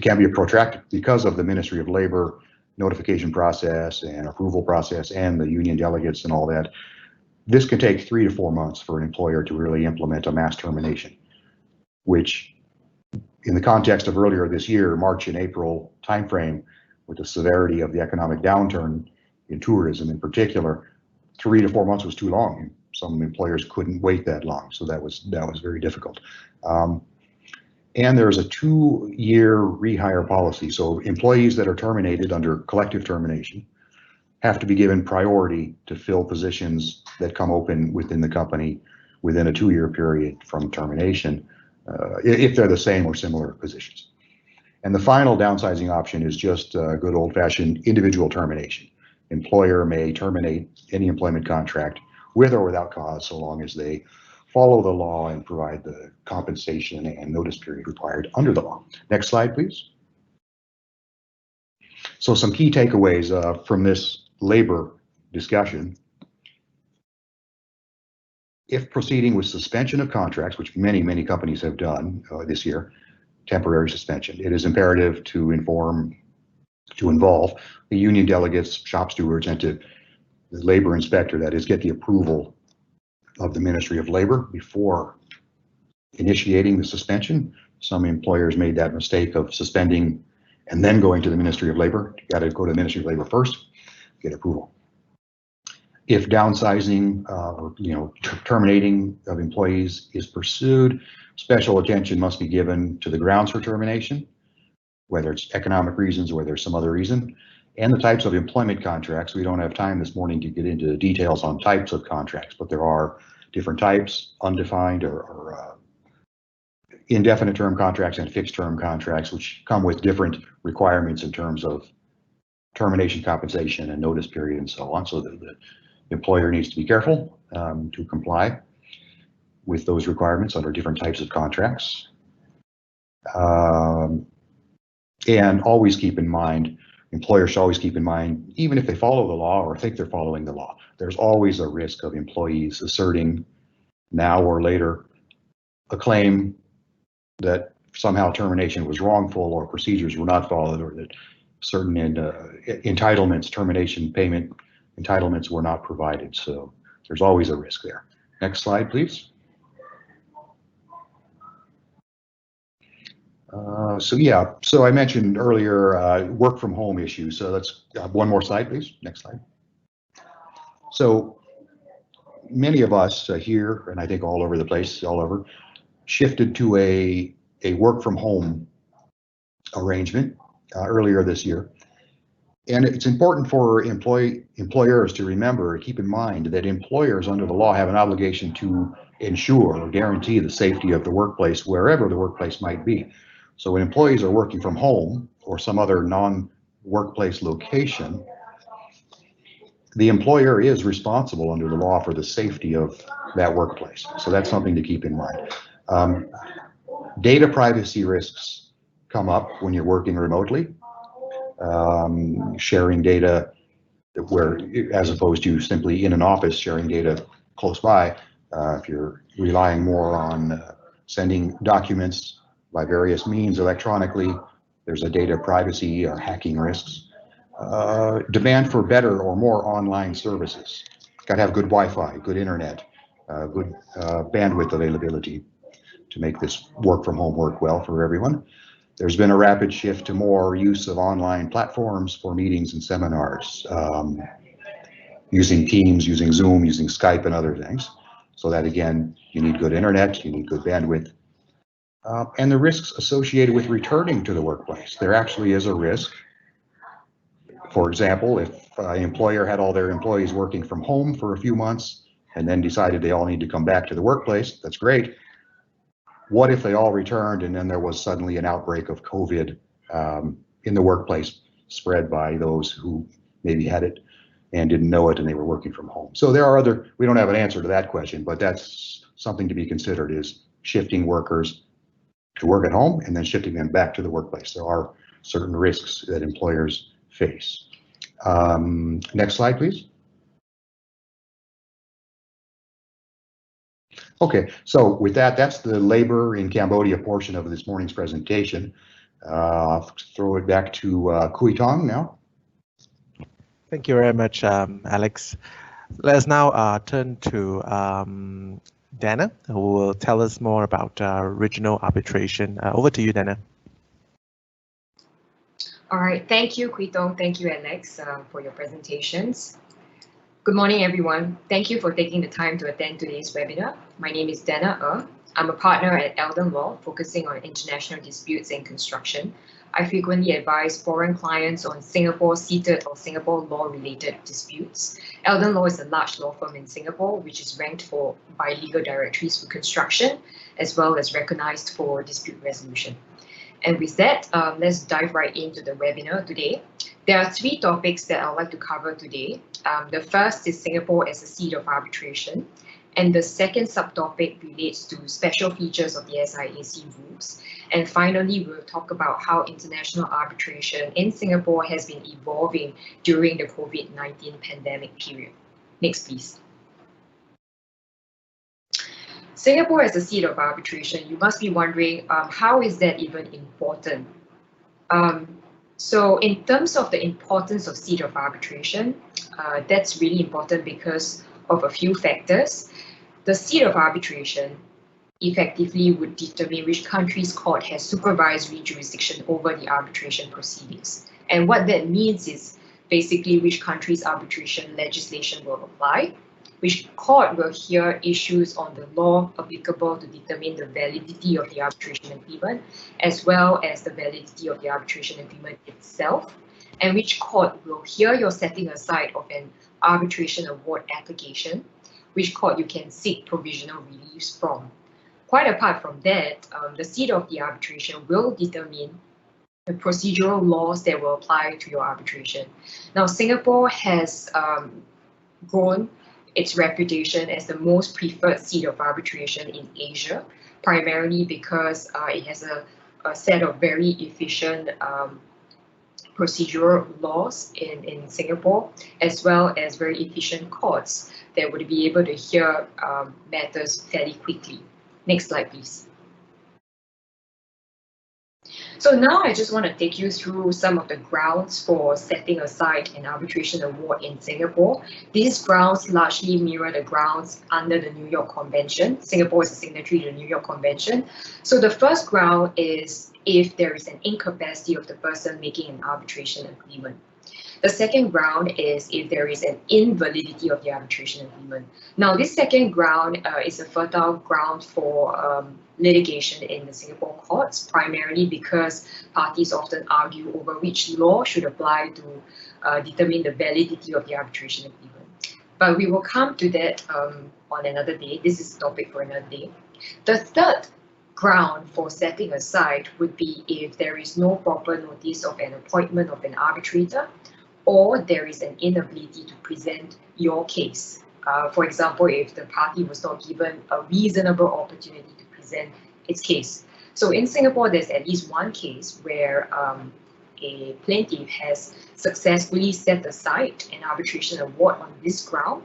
can be a protracted, because of the Ministry of Labor notification process and approval process and the union delegates and all that. This can take 3 to 4 months for an employer to really implement a mass termination, which in the context of earlier this year, March and April timeframe, with the severity of the economic downturn in tourism in particular, 3 to 4 months was too long. Some employers couldn't wait that long, so that was very difficult. And there's a 2-year rehire policy. So employees that are terminated under collective termination have to be given priority to fill positions that come open within the company within a 2-year period from termination, if they're the same or similar positions. And the final downsizing option is just good old-fashioned individual termination. Employer may terminate any employment contract with or without cause, so long as they follow the law and provide the compensation and notice period required under the law. Next slide, please. So some key takeaways from this labor discussion. If proceeding with suspension of contracts, which many companies have done this year, temporary suspension. It is imperative to involve the union delegates, shop stewards, and to the labor inspector, that is, get the approval of the Ministry of Labor before initiating the suspension. Some employers made that mistake of suspending and then going to the Ministry of Labor. You got to go to the Ministry of Labor first, get approval. If downsizing or terminating of employees is pursued, special attention must be given to the grounds for termination, whether it's economic reasons or whether there's some other reason, and the types of employment contracts. We don't have time this morning to get into the details on types of contracts, but there are different types, undefined or indefinite term contracts and fixed term contracts, which come with different requirements in terms of termination compensation and notice period and so on. So the employer needs to be careful to comply with those requirements under different types of contracts. And always keep in mind, employers should always keep in mind, even if they follow the law or think they're following the law, there's always a risk of employees asserting now or later a claim that somehow termination was wrongful or procedures were not followed, or that certain entitlements, termination payment entitlements were not provided. So there's always a risk there. Next slide, please. So I mentioned earlier work from home issues. So let's one more slide, please. Next slide. So many of us here, and I think all over the place, all over, shifted to a work from home arrangement earlier this year. And it's important for employers to remember, keep in mind that employers under the law have an obligation to ensure or guarantee the safety of the workplace wherever the workplace might be. So when employees are working from home or some other non-workplace location, the employer is responsible under the law for the safety of that workplace. So that's something to keep in mind. Data privacy risks come up when you're working remotely. Sharing data where, as opposed to simply in an office sharing data close by, if you're relying more on sending documents by various means electronically, there's a data privacy or hacking risks. Demand for better or more online services. Got to have good Wi-Fi, good internet, good bandwidth availability to make this work from home work well for everyone. There's been a rapid shift to more use of online platforms for meetings and seminars, using Teams, using Zoom, using Skype and other things. So that again, you need good internet, you need good bandwidth. And the risks associated with returning to the workplace. There actually is a risk. For example, if an employer had all their employees working from home for a few months and then decided they all need to come back to the workplace, that's great. What if they all returned and then there was suddenly an outbreak of COVID in the workplace, spread by those who maybe had it and didn't know it and they were working from home? So there are we don't have an answer to that question, but that's something to be considered, is shifting workers to work at home and then shifting them back to the workplace. There are certain risks that employers face. Next slide, please. Okay, so with that, that's the labor in Cambodia portion of this morning's presentation. I'll throw it back to Kooi Thong now. Thank you very much, Alex. Let us now turn to Danna, who will tell us more about regional arbitration. Over to you, Danna. All right, thank you, Kooi Thong. Thank you, Alex, for your presentations. Good morning, everyone. Thank you for taking the time to attend today's webinar. My name is Danna Er. I'm a partner at Eldan Law, focusing on international disputes and construction. I frequently advise foreign clients on Singapore-seated or Singapore law-related disputes. Eldan Law is a large law firm in Singapore, which is ranked by legal directories for construction, as well as recognized for dispute resolution. And with that, let's dive right into the webinar today. There are three topics that I'd like to cover today. The first is Singapore as a seat of arbitration. And the second subtopic relates to special features of the SIAC rules. And finally, we'll talk about how international arbitration in Singapore has been evolving during the COVID-19 pandemic period. Next, please. Singapore as a seat of arbitration, you must be wondering, how is that even important? So in terms of the importance of seat of arbitration, that's really important because of a few factors. The seat of arbitration effectively would determine which country's court has supervisory jurisdiction over the arbitration proceedings. And what that means is basically which country's arbitration legislation will apply, which court will hear issues on the law applicable to determine the validity of the arbitration agreement, as well as the validity of the arbitration agreement itself, and which court will hear your setting aside of an arbitration award application, which court you can seek provisional reliefs from. Quite apart from that, the seat of the arbitration will determine the procedural laws that will apply to your arbitration. Now, Singapore has grown its reputation as the most preferred seat of arbitration in Asia, primarily because it has a set of very efficient procedural laws in Singapore, as well as very efficient courts that would be able to hear matters fairly quickly. Next slide, please. So now I just want to take you through some of the grounds for setting aside an arbitration award in Singapore. These grounds largely mirror the grounds under the New York Convention. Singapore is a signatory to the New York Convention. So the first ground is if there is an incapacity of the person making an arbitration agreement. The second ground is if there is an invalidity of the arbitration agreement. Now, this second ground is a fertile ground for litigation in the Singapore courts, primarily because parties often argue over which law should apply to determine the validity of the arbitration agreement. But we will come to that on another day. This is a topic for another day. The third ground for setting aside would be if there is no proper notice of an appointment of an arbitrator, or there is an inability to present your case. For example, if the party was not given a reasonable opportunity to present its case. So in Singapore, there's at least one case where a plaintiff has successfully set aside an arbitration award on this ground,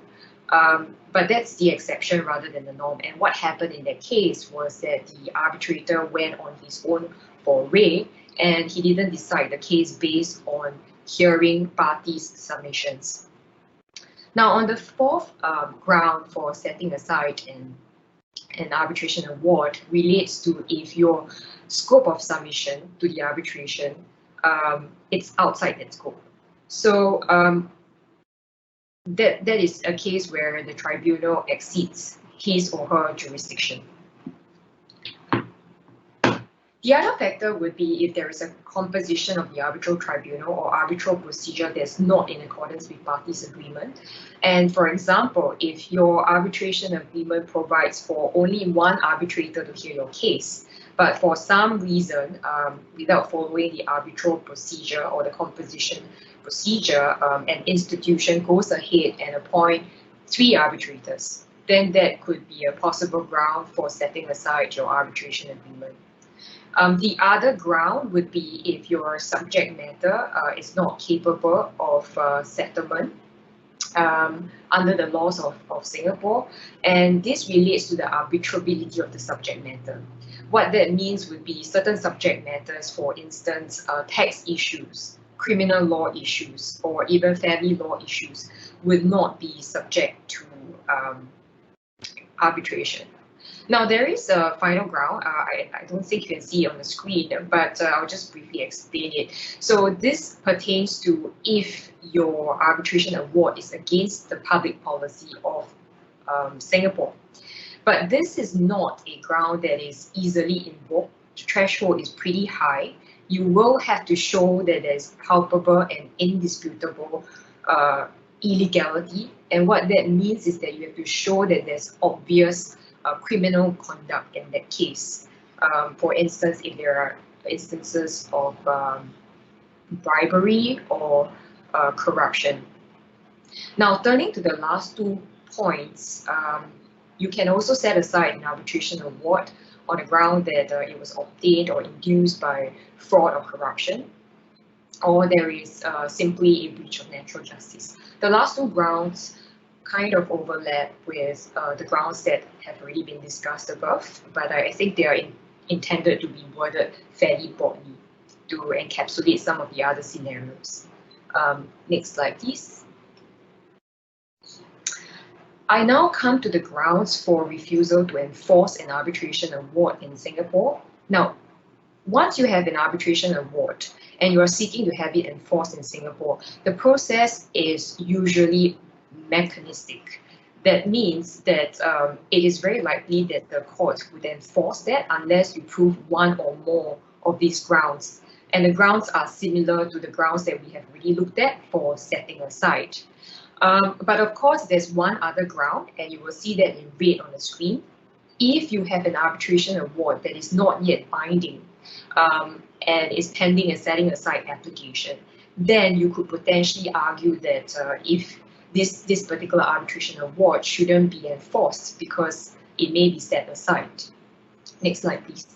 but that's the exception rather than the norm. And what happened in that case was that the arbitrator went on his own foray and he didn't decide the case based on hearing parties' submissions. Now, on the fourth ground for setting aside an arbitration award relates to if your scope of submission to the arbitration, it's outside that scope. So that is a case where the tribunal exceeds his or her jurisdiction. The other factor would be if there is a composition of the arbitral tribunal or arbitral procedure that's not in accordance with parties' agreement. And for example, if your arbitration agreement provides for only one arbitrator to hear your case, but for some reason, without following the arbitral procedure or the composition procedure, an institution goes ahead and appoint 3 arbitrators, then that could be a possible ground for setting aside your arbitration agreement. The other ground would be if your subject matter is not capable of settlement under the laws of Singapore, and this relates to the arbitrability of the subject matter. What that means would be certain subject matters, for instance, tax issues, criminal law issues, or even family law issues would not be subject to arbitration. Now, there is a final ground. I don't think you can see it on the screen, but I'll just briefly explain it. So this pertains to if your arbitration award is against the public policy of Singapore. But this is not a ground that is easily invoked. The threshold is pretty high. You will have to show that there's palpable and indisputable illegality. And what that means is that you have to show that there's obvious criminal conduct in that case. For instance, if there are instances of bribery or corruption. Now, turning to the last 2 points, you can also set aside an arbitration award on the ground that it was obtained or induced by fraud or corruption, or there is simply a breach of natural justice. The last 2 grounds kind of overlap with the grounds that have already been discussed above, but I think they are intended to be worded fairly broadly to encapsulate some of the other scenarios. Next slide, please. I now come to the grounds for refusal to enforce an arbitration award in Singapore. Now, once you have an arbitration award and you are seeking to have it enforced in Singapore, the process is usually mechanistic. That means that it is very likely that the court would enforce that unless you prove one or more of these grounds. And the grounds are similar to the grounds that we have already looked at for setting aside. But of course, there's one other ground, and you will see that in red on the screen. If you have an arbitration award that is not yet binding and is pending a setting aside application, then you could potentially argue that if this particular arbitration award shouldn't be enforced because it may be set aside. Next slide, please.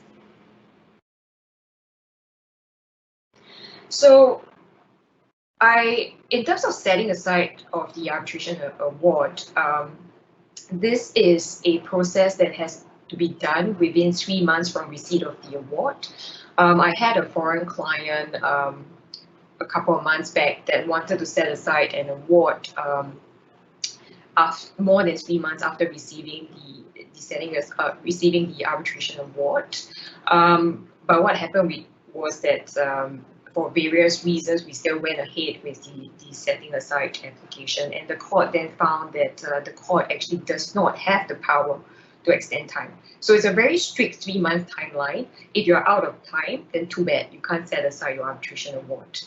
So in terms of setting aside of the arbitration award, this is a process that has to be done within 3 months from receipt of the award. I had a foreign client a couple of months back that wanted to set aside an award more than 3 months after receiving receiving the arbitration award. But what happened was that for various reasons, we still went ahead with the setting aside application, and the court then found that the court actually does not have the power to extend time. So it's a very strict 3-month timeline. If you're out of time, then too bad, you can't set aside your arbitration award.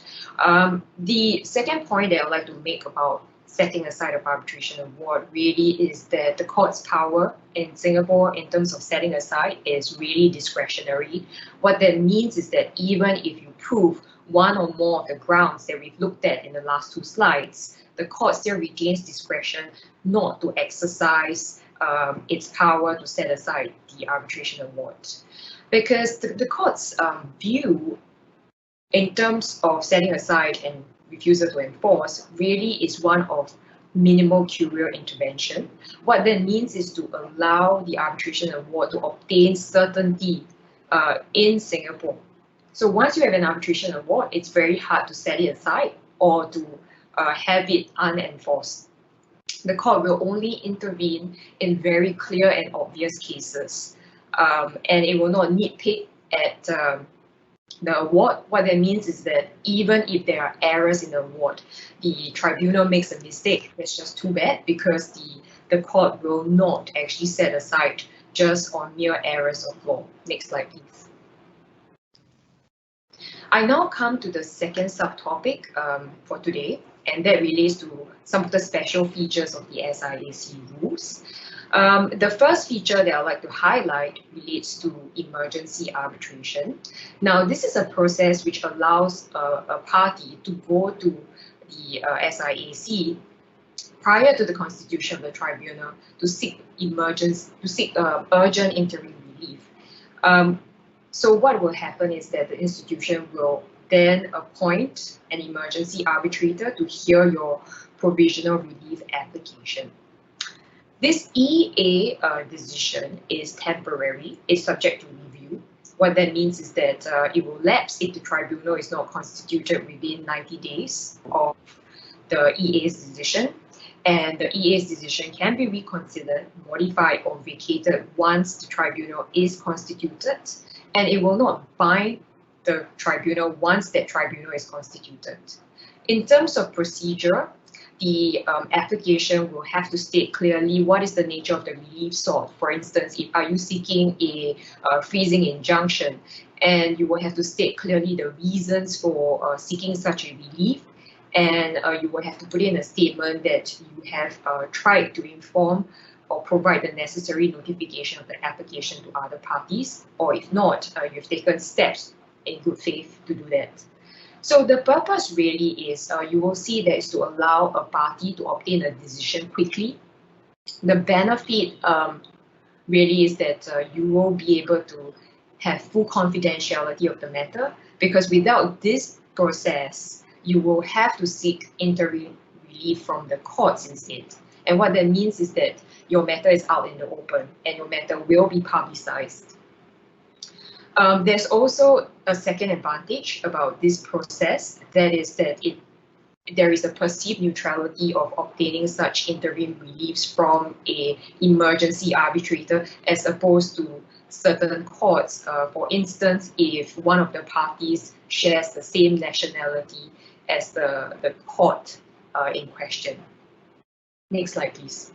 The second point that I'd like to make about setting aside of arbitration award really is that the court's power in Singapore in terms of setting aside is really discretionary. What that means is that even if you prove one or more of the grounds that we've looked at in the last 2 slides, the court still retains discretion not to exercise its power to set aside the arbitration award. Because the court's view in terms of setting aside and refusal to enforce really is one of minimal curio intervention. What that means is to allow the arbitration award to obtain certainty in Singapore. So once you have an arbitration award, it's very hard to set it aside or to have it unenforced. The court will only intervene in very clear and obvious cases, and it will not nitpick at the award. What that means is that even if there are errors in the award, the tribunal makes a mistake, it's just too bad, because the court will not actually set aside just on mere errors of law. Next slide, please. I now come to the second subtopic for today, and that relates to some of the special features of the SIAC rules. The first feature that I'd like to highlight relates to emergency arbitration. Now, this is a process which allows a party to go to the SIAC prior to the constitution of the tribunal to seek urgent interim relief. So what will happen is that the institution will then appoint an emergency arbitrator to hear your provisional relief application. This EA decision is temporary, it's subject to review. What that means is that it will lapse if the tribunal is not constituted within 90 days of the EA's decision, and the EA's decision can be reconsidered, modified, or vacated once the tribunal is constituted, and it will not bind the tribunal once that tribunal is constituted. In terms of procedure, the application will have to state clearly what is the nature of the relief sought. For instance, are you seeking a freezing injunction, and you will have to state clearly the reasons for seeking such a relief, and you will have to put in a statement that you have tried to inform or provide the necessary notification of the application to other parties, or if not, you've taken steps in good faith to do that. So the purpose really is, you will see that is to allow a party to obtain a decision quickly. The benefit really is that you will be able to have full confidentiality of the matter, because without this process, you will have to seek interim relief from the courts instead. And what that means is that your matter is out in the open and your matter will be publicized. There's also a second advantage about this process, that is that there is a perceived neutrality of obtaining such interim reliefs from an emergency arbitrator as opposed to certain courts. For instance, if one of the parties shares the same nationality as the court in question. Next slide, please.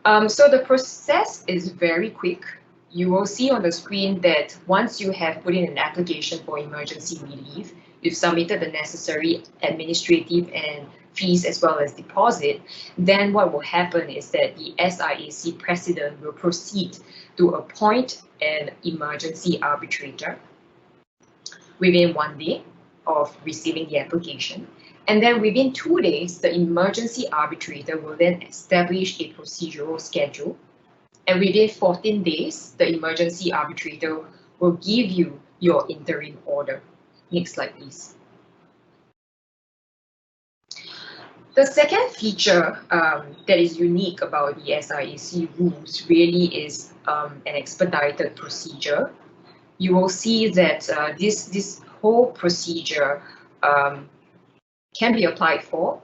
So the process is very quick. You will see on the screen that once you have put in an application for emergency relief, you've submitted the necessary administrative and fees as well as deposit, then what will happen is that the SIAC president will proceed to appoint an emergency arbitrator within 1 day of receiving the application. And then within 2 days, the emergency arbitrator will then establish a procedural schedule. And within 14 days, the emergency arbitrator will give you your interim order. Next slide, please. The second feature that is unique about the SIAC rules really is an expedited procedure. You will see that this whole procedure can be applied for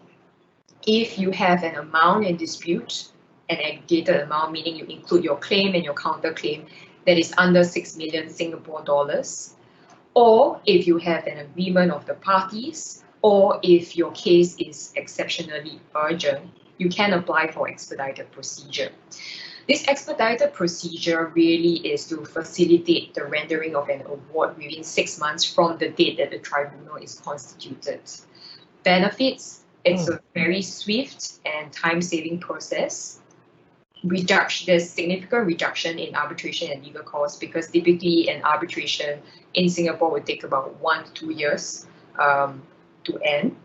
if you have an amount in dispute, an aggregated amount, meaning you include your claim and your counterclaim, that is under 6 million Singapore dollars, or if you have an agreement of the parties, or if your case is exceptionally urgent, you can apply for expedited procedure. This expedited procedure really is to facilitate the rendering of an award within 6 months from the date that the tribunal is constituted. Benefits, it's a very swift and time-saving process. There's significant reduction in arbitration and legal costs because typically an arbitration in Singapore would take about 1 to 2 years to end.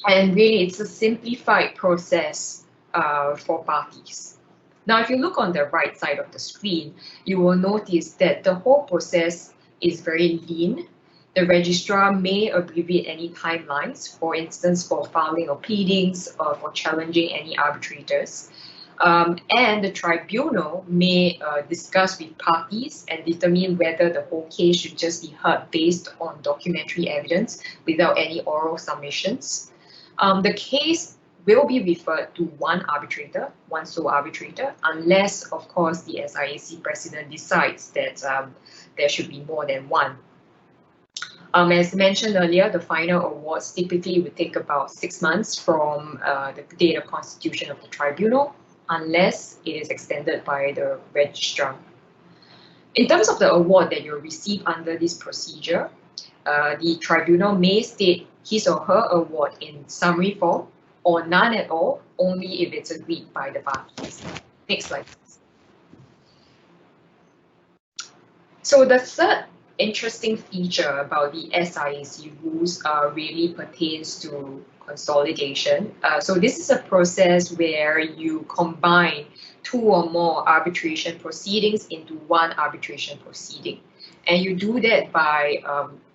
And really, it's a simplified process for parties. Now, if you look on the right side of the screen, you will notice that the whole process is very lean. The registrar may abbreviate any timelines, for instance, for filing of pleadings or for challenging any arbitrators. And the tribunal may discuss with parties and determine whether the whole case should just be heard based on documentary evidence without any oral submissions. The case will be referred to one arbitrator, one sole arbitrator, unless, of course, the SIAC president decides that there should be more than one. As mentioned earlier, the final awards typically would take about 6 months from the date of constitution of the tribunal, unless it is extended by the registrar. In terms of the award that you'll receive under this procedure, the tribunal may state his or her award in summary form or none at all, only if it's agreed by the parties. Next slide, please. So the third interesting feature about the SIAC rules really pertains to consolidation. So this is a process where you combine 2 or more arbitration proceedings into one arbitration proceeding. And you do that by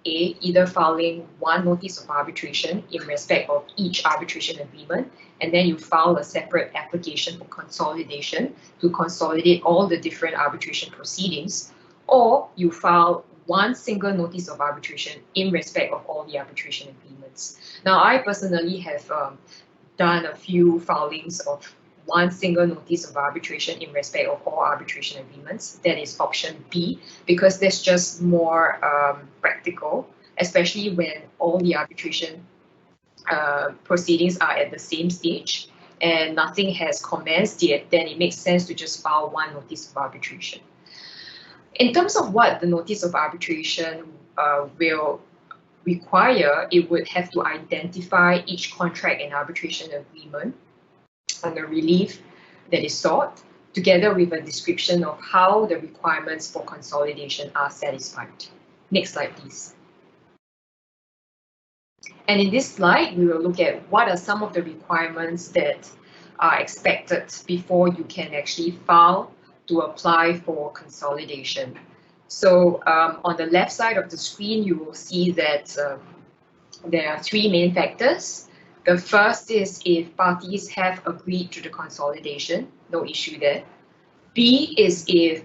either filing one notice of arbitration in respect of each arbitration agreement, and then you file a separate application for consolidation to consolidate all the different arbitration proceedings, or you file one single notice of arbitration in respect of all the arbitration agreements. Now, I personally have done a few filings of one single notice of arbitration in respect of all arbitration agreements. That is option B, because that's just more practical, especially when all the arbitration proceedings are at the same stage and nothing has commenced yet. Then it makes sense to just file one notice of arbitration. In terms of what the notice of arbitration will require, it would have to identify each contract and arbitration agreement and the relief that is sought, together with a description of how the requirements for consolidation are satisfied. Next slide, please. And in this slide, we will look at what are some of the requirements that are expected before you can actually file to apply for consolidation. So on the left side of the screen, you will see that there are 3 main factors. The first is if parties have agreed to the consolidation, no issue there. B is if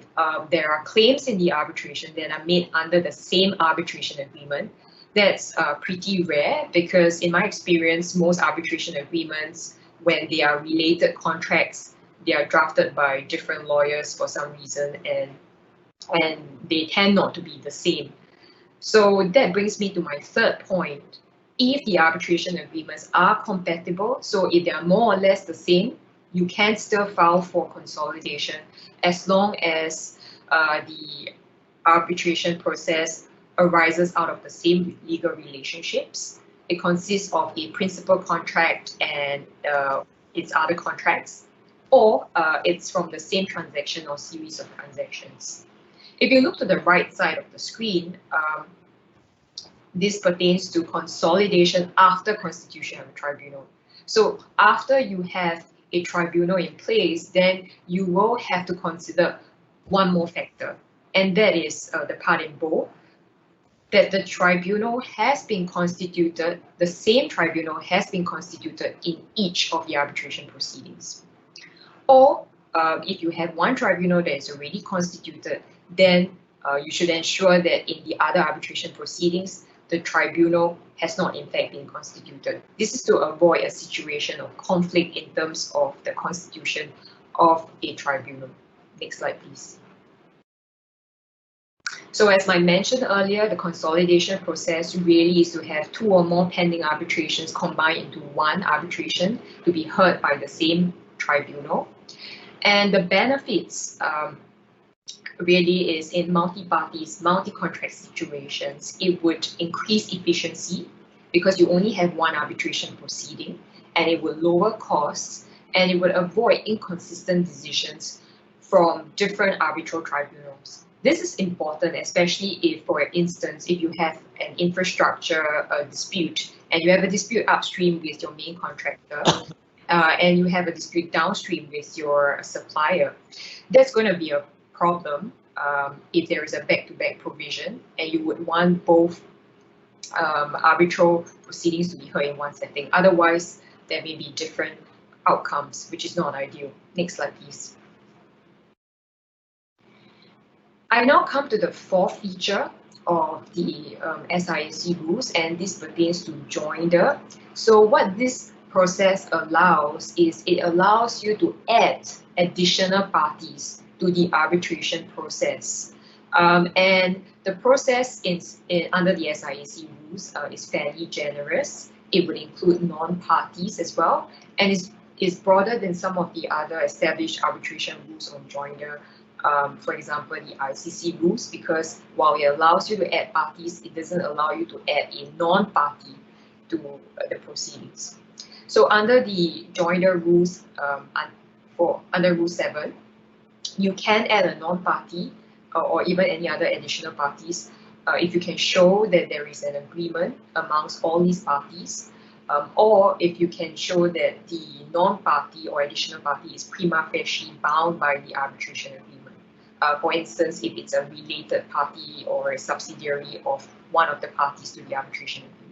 there are claims in the arbitration that are made under the same arbitration agreement. That's pretty rare because in my experience, most arbitration agreements, when they are related contracts, they are drafted by different lawyers for some reason and they tend not to be the same. So that brings me to my third point. If the arbitration agreements are compatible, so if they are more or less the same, you can still file for consolidation as long as the arbitration process arises out of the same legal relationships. It consists of a principal contract and its other contracts, or it's from the same transaction or series of transactions. If you look to the right side of the screen, this pertains to consolidation after constitution of a tribunal. So after you have a tribunal in place, then you will have to consider one more factor, and that is the part in bold, that the tribunal has been constituted, the same tribunal has been constituted in each of the arbitration proceedings. Or if you have one tribunal that is already constituted, then you should ensure that in the other arbitration proceedings, the tribunal has not in fact been constituted. This is to avoid a situation of conflict in terms of the constitution of a tribunal. Next slide, please. So as I mentioned earlier, the consolidation process really is to have two or more pending arbitrations combined into one arbitration to be heard by the same tribunal. And the benefits really is in multi-parties, multi-contract situations. It would increase efficiency because you only have one arbitration proceeding, and it would lower costs, and it would avoid inconsistent decisions from different arbitral tribunals. This is important, especially if, for instance, if you have an infrastructure dispute and you have a dispute upstream with your main contractor and you have a dispute downstream with your supplier. That's going to be a problem if there is a back-to-back provision and you would want both arbitral proceedings to be heard in one setting. Otherwise, there may be different outcomes, which is not ideal. Next slide, please. I now come to the fourth feature of the SIAC rules, and this pertains to joinder. So what this process allows is it allows you to add additional parties to the arbitration process. And the process under the SIAC rules is fairly generous. It would include non-parties as well, and is broader than some of the other established arbitration rules on joinder. For example, the ICC rules, because while it allows you to add parties, it doesn't allow you to add a non-party to the proceedings. So under the joinder rules, under Rule 7, you can add a non-party or even any other additional parties if you can show that there is an agreement amongst all these parties, or if you can show that the non-party or additional party is prima facie bound by the arbitration agreement. For instance, if it's a related party or a subsidiary of one of the parties to the arbitration agreement.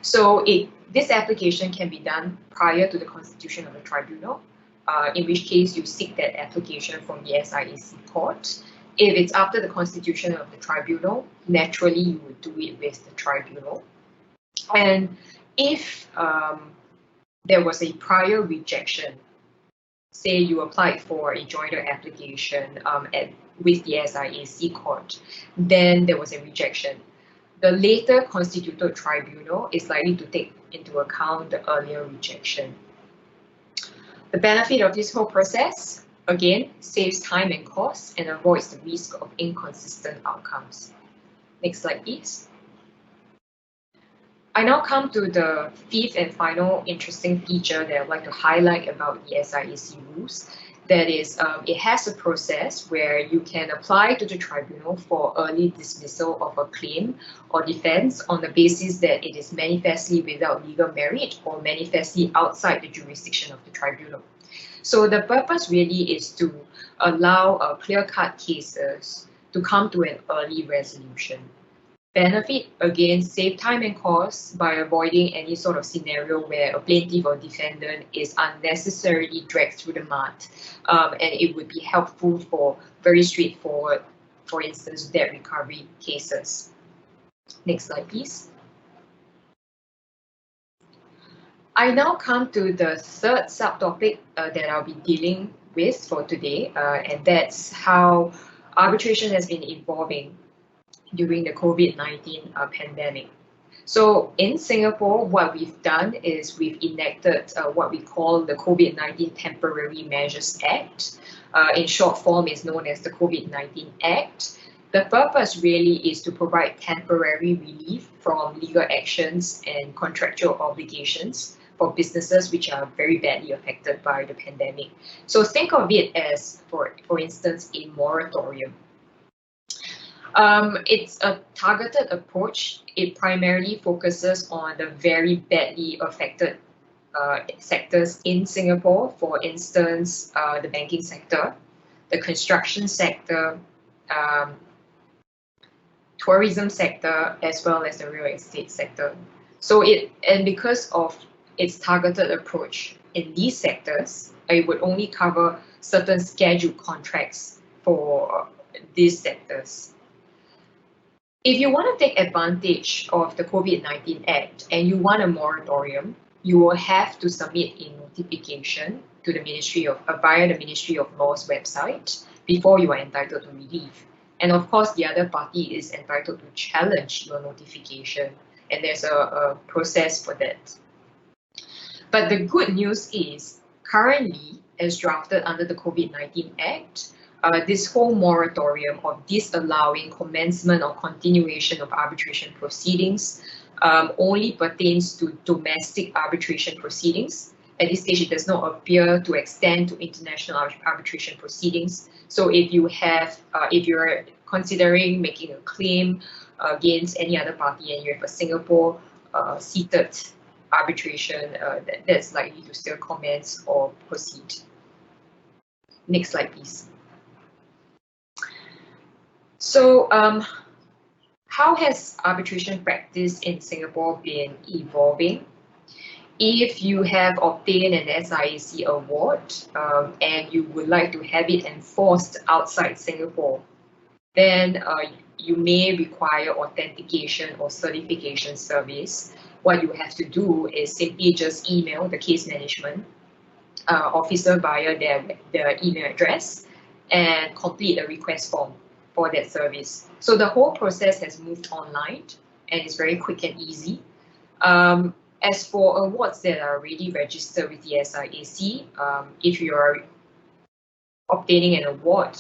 So this application can be done prior to the constitution of the tribunal, in which case you seek that application from the SIAC court. If it's after the constitution of the tribunal, naturally you would do it with the tribunal. And if there was a prior rejection, say you applied for a joinder application with the SIAC court, then there was a rejection. The later constituted tribunal is likely to take into account the earlier rejection. The benefit of this whole process, again, saves time and cost and avoids the risk of inconsistent outcomes. Next slide, please. I now come to the fifth and final interesting feature that I'd like to highlight about the SIAC rules. That is, it has a process where you can apply to the tribunal for early dismissal of a claim or defense on the basis that it is manifestly without legal merit or manifestly outside the jurisdiction of the tribunal. So the purpose really is to allow clear-cut cases to come to an early resolution. benefit, again, save time and cost by avoiding any sort of scenario where a plaintiff or defendant is unnecessarily dragged through the mud. And it would be helpful for very straightforward, for instance, debt recovery cases. Next slide, please. I now come to the third subtopic that I'll be dealing with for today, and that's how arbitration has been evolving during the COVID-19 pandemic. So in Singapore, what we've done is we've enacted what we call the COVID-19 Temporary Measures Act. In short form, is known as the COVID-19 Act. The purpose really is to provide temporary relief from legal actions and contractual obligations for businesses which are very badly affected by the pandemic. So think of it as, for instance, a moratorium. It's a targeted approach. It primarily focuses on the very badly affected sectors in Singapore, for instance, the banking sector, the construction sector, tourism sector, as well as the real estate sector. So because of its targeted approach in these sectors, it would only cover certain scheduled contracts for these sectors. If you want to take advantage of the COVID-19 Act and you want a moratorium, you will have to submit a notification to the Ministry of via the Ministry of Law's website before you are entitled to relief. And of course, the other party is entitled to challenge your notification, and there's a process for that. But the good news is, currently, as drafted under the COVID-19 Act, this whole moratorium of disallowing commencement or continuation of arbitration proceedings only pertains to domestic arbitration proceedings. At this stage, it does not appear to extend to international arbitration proceedings. So if you're considering making a claim against any other party and you have a Singapore seated arbitration, that's likely to still commence or proceed. Next slide, please. So how has arbitration practice in Singapore been evolving? If you have obtained an SIAC award and you would like to have it enforced outside Singapore, then you may require authentication or certification service. What you have to do is simply just email the case management officer via their email address and complete a request form for that service. So the whole process has moved online and it's very quick and easy. As for awards that are already registered with the SIAC, if you are obtaining an award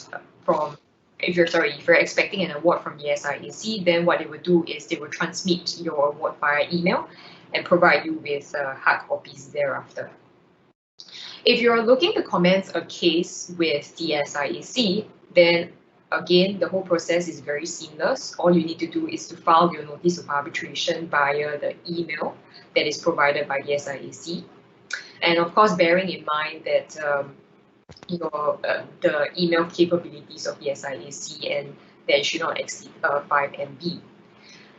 if you're expecting an award from the SIAC, then what they will do is they will transmit your award via email and provide you with hard copies thereafter. If you're looking to commence a case with the SIAC, then again, the whole process is very seamless. All you need to do is to file your notice of arbitration via the email that is provided by the SIAC. And of course, bearing in mind that the email capabilities of the SIAC and that should not exceed 5 MB.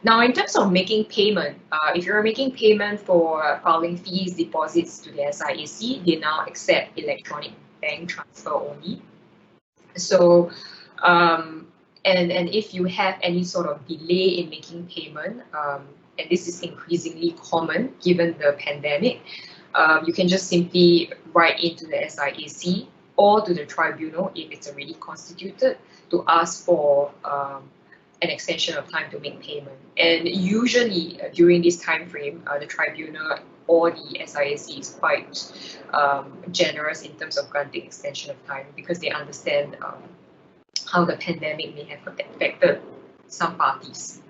Now, in terms of making payment, if you're making payment for filing fees, deposits to the SIAC, they now accept electronic bank transfer only. So, and if you have any sort of delay in making payment, and this is increasingly common given the pandemic, you can just simply write into the SIAC or to the tribunal if it's already constituted to ask for an extension of time to make payment. And usually during this time frame, the tribunal or the SIAC is quite generous in terms of granting extension of time because they understand how the pandemic may have affected some parties.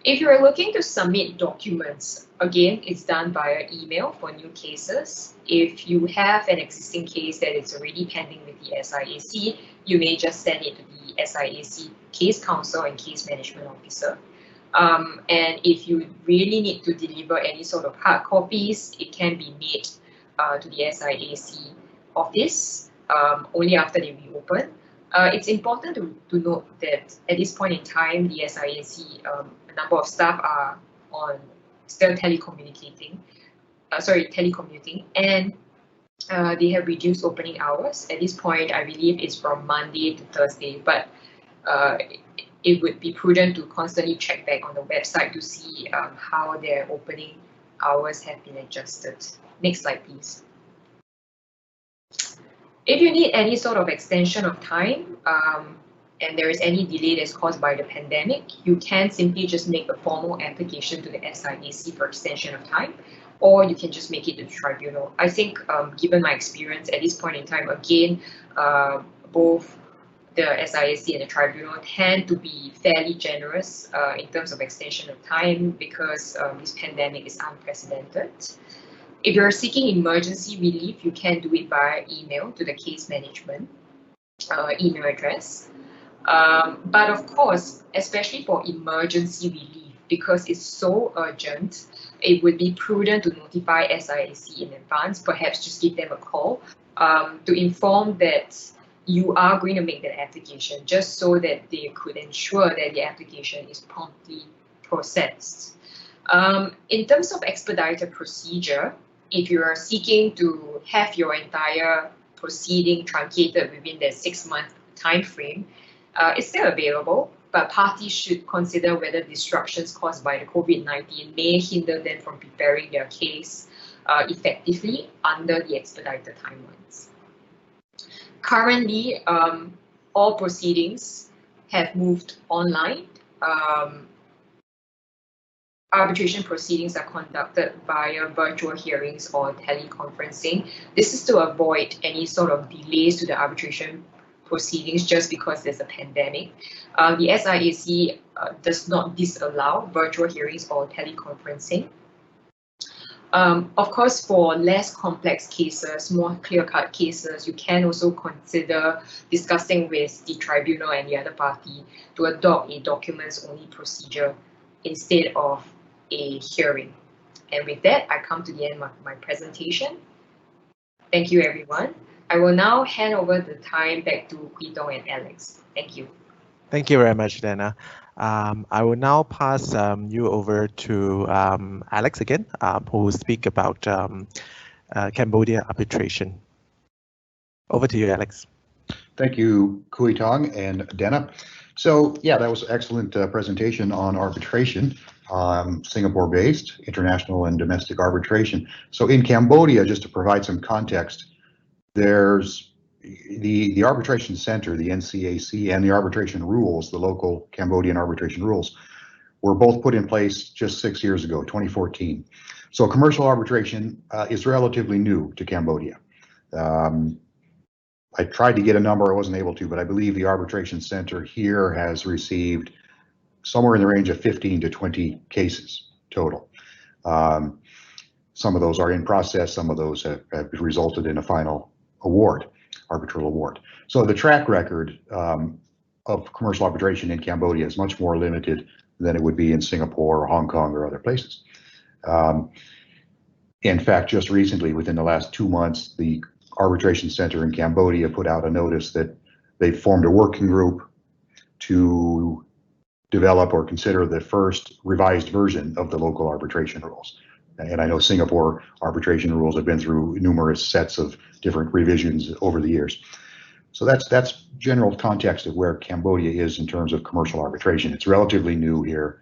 If you're looking to submit documents, again, it's done via email for new cases. If you have an existing case that is already pending with the SIAC, you may just send it to the SIAC case counsel and case management officer. And if you really need to deliver any sort of hard copies, it can be made to the SIAC office only after they reopen. It's important to note that at this point in time, the SIAC number of staff are on still telecommuting, and they have reduced opening hours. At this point, I believe it's from Monday to Thursday, but it would be prudent to constantly check back on the website to see how their opening hours have been adjusted. Next slide, please. If you need any sort of extension of time and there is any delay that's caused by the pandemic, you can simply just make a formal application to the SIAC for extension of time, or you can just make it to the tribunal. I think given my experience at this point in time, again, both the SIAC and the tribunal tend to be fairly generous in terms of extension of time because this pandemic is unprecedented. If you're seeking emergency relief, you can do it via email to the case management email address. But of course, especially for emergency relief, because it's so urgent, it would be prudent to notify SIAC in advance, perhaps just give them a call to inform that you are going to make that application, just so that they could ensure that the application is promptly processed. In terms of expedited procedure, if you are seeking to have your entire proceeding truncated within the 6-month time frame, it's still available, but parties should consider whether disruptions caused by the COVID-19 may hinder them from preparing their case effectively under the expedited timelines. Currently, all proceedings have moved online. Arbitration proceedings are conducted via virtual hearings or teleconferencing. This is to avoid any sort of delays to the arbitration proceedings just because there's a pandemic. The SIAC does not disallow virtual hearings or teleconferencing. Of course, for less complex cases, more clear-cut cases, you can also consider discussing with the tribunal and the other party to adopt a documents-only procedure instead of a hearing. And with that, I come to the end of my presentation. Thank you, everyone. I will now hand over the time back to Kooi Thong and Alex. Thank you. Thank you very much, Danna. I will now pass you over to Alex again, who will speak about Cambodia arbitration. Over to you, Alex. Thank you, Kooi Thong and Danna. So yeah, that was an excellent presentation on arbitration, Singapore-based international and domestic arbitration. So in Cambodia, just to provide some context, there's the arbitration center, the NCAC, and the arbitration rules, the local Cambodian arbitration rules, were both put in place just 6 years ago, 2014. So commercial arbitration is relatively new to Cambodia. I tried to get a number, I wasn't able to, but I believe the arbitration center here has received somewhere in the range of 15 to 20 cases total. Some of those are in process, some of those have resulted in a final award, arbitral award. So the track record of commercial arbitration in Cambodia is much more limited than it would be in Singapore or Hong Kong or other places. In fact, just recently, within the last 2 months, the Arbitration Center in Cambodia put out a notice that they formed a working group to develop or consider the first revised version of the local arbitration rules. And I know Singapore arbitration rules have been through numerous sets of different revisions over the years. So that's general context of where Cambodia is in terms of commercial arbitration. It's relatively new here,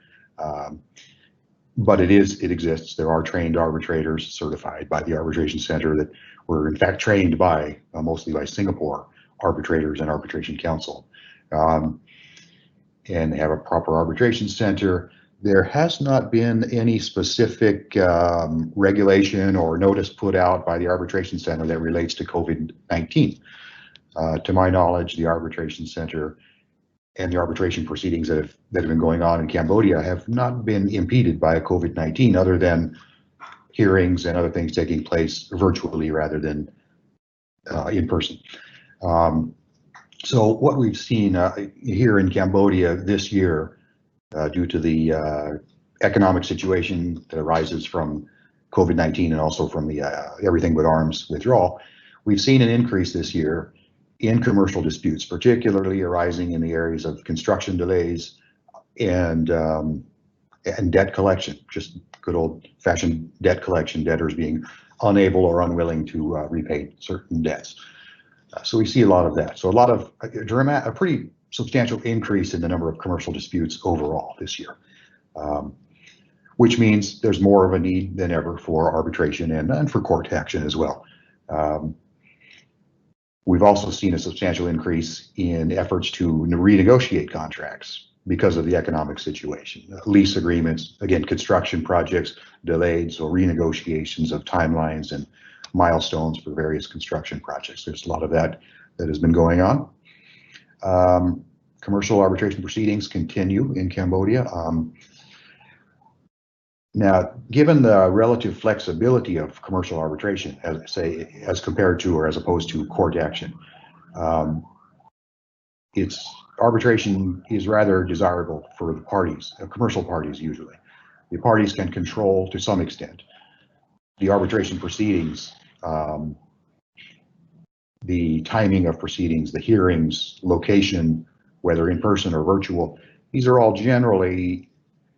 but it exists. There are trained arbitrators certified by the Arbitration Center that were in fact trained by mostly by Singapore arbitrators and arbitration council, and have a proper arbitration center. There has not been any specific regulation or notice put out by the Arbitration Center that relates to COVID-19. To my knowledge, the Arbitration Center and the arbitration proceedings that have been going on in Cambodia have not been impeded by COVID-19, other than hearings and other things taking place virtually rather than in person. So what we've seen here in Cambodia this year, due to the economic situation that arises from COVID-19 and also from the everything but arms withdrawal, we've seen an increase this year in commercial disputes, particularly arising in the areas of construction delays and and debt collection, just good old-fashioned debt collection, debtors being unable or unwilling to repay certain debts. So we see a lot of that. So a pretty substantial increase in the number of commercial disputes overall this year, which means there's more of a need than ever for arbitration and for court action as well. We've also seen a substantial increase in efforts to renegotiate contracts because of the economic situation. Lease agreements, again, construction projects delayed, so renegotiations of timelines and milestones for various construction projects. There's a lot of that has been going on. Commercial arbitration proceedings continue in Cambodia. Now, given the relative flexibility of commercial arbitration, as compared to or as opposed to court action, arbitration is rather desirable for the parties, commercial parties usually. The parties can control to some extent the arbitration proceedings, the timing of proceedings, the hearings, location, whether in person or virtual. These are all generally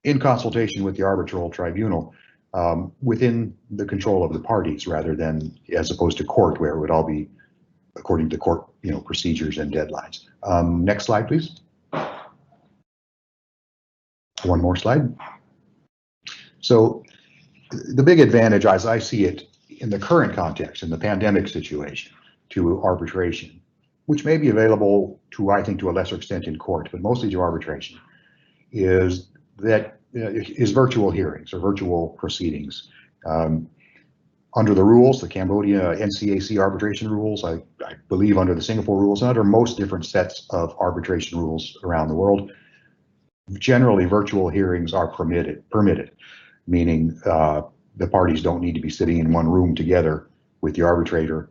in consultation with the arbitral tribunal, within the control of the parties, rather than as opposed to court, where it would all be according to court, procedures and deadlines. Next slide, please. One more slide. So the big advantage, as I see it in the current context, in the pandemic situation, to arbitration, which may be available to, I think, to a lesser extent in court, but mostly to arbitration, is virtual hearings or virtual proceedings. Under the rules, the Cambodia NCAC arbitration rules, I believe under the Singapore rules, and under most different sets of arbitration rules around the world, generally virtual hearings are permitted, meaning the parties don't need to be sitting in one room together with the arbitrator.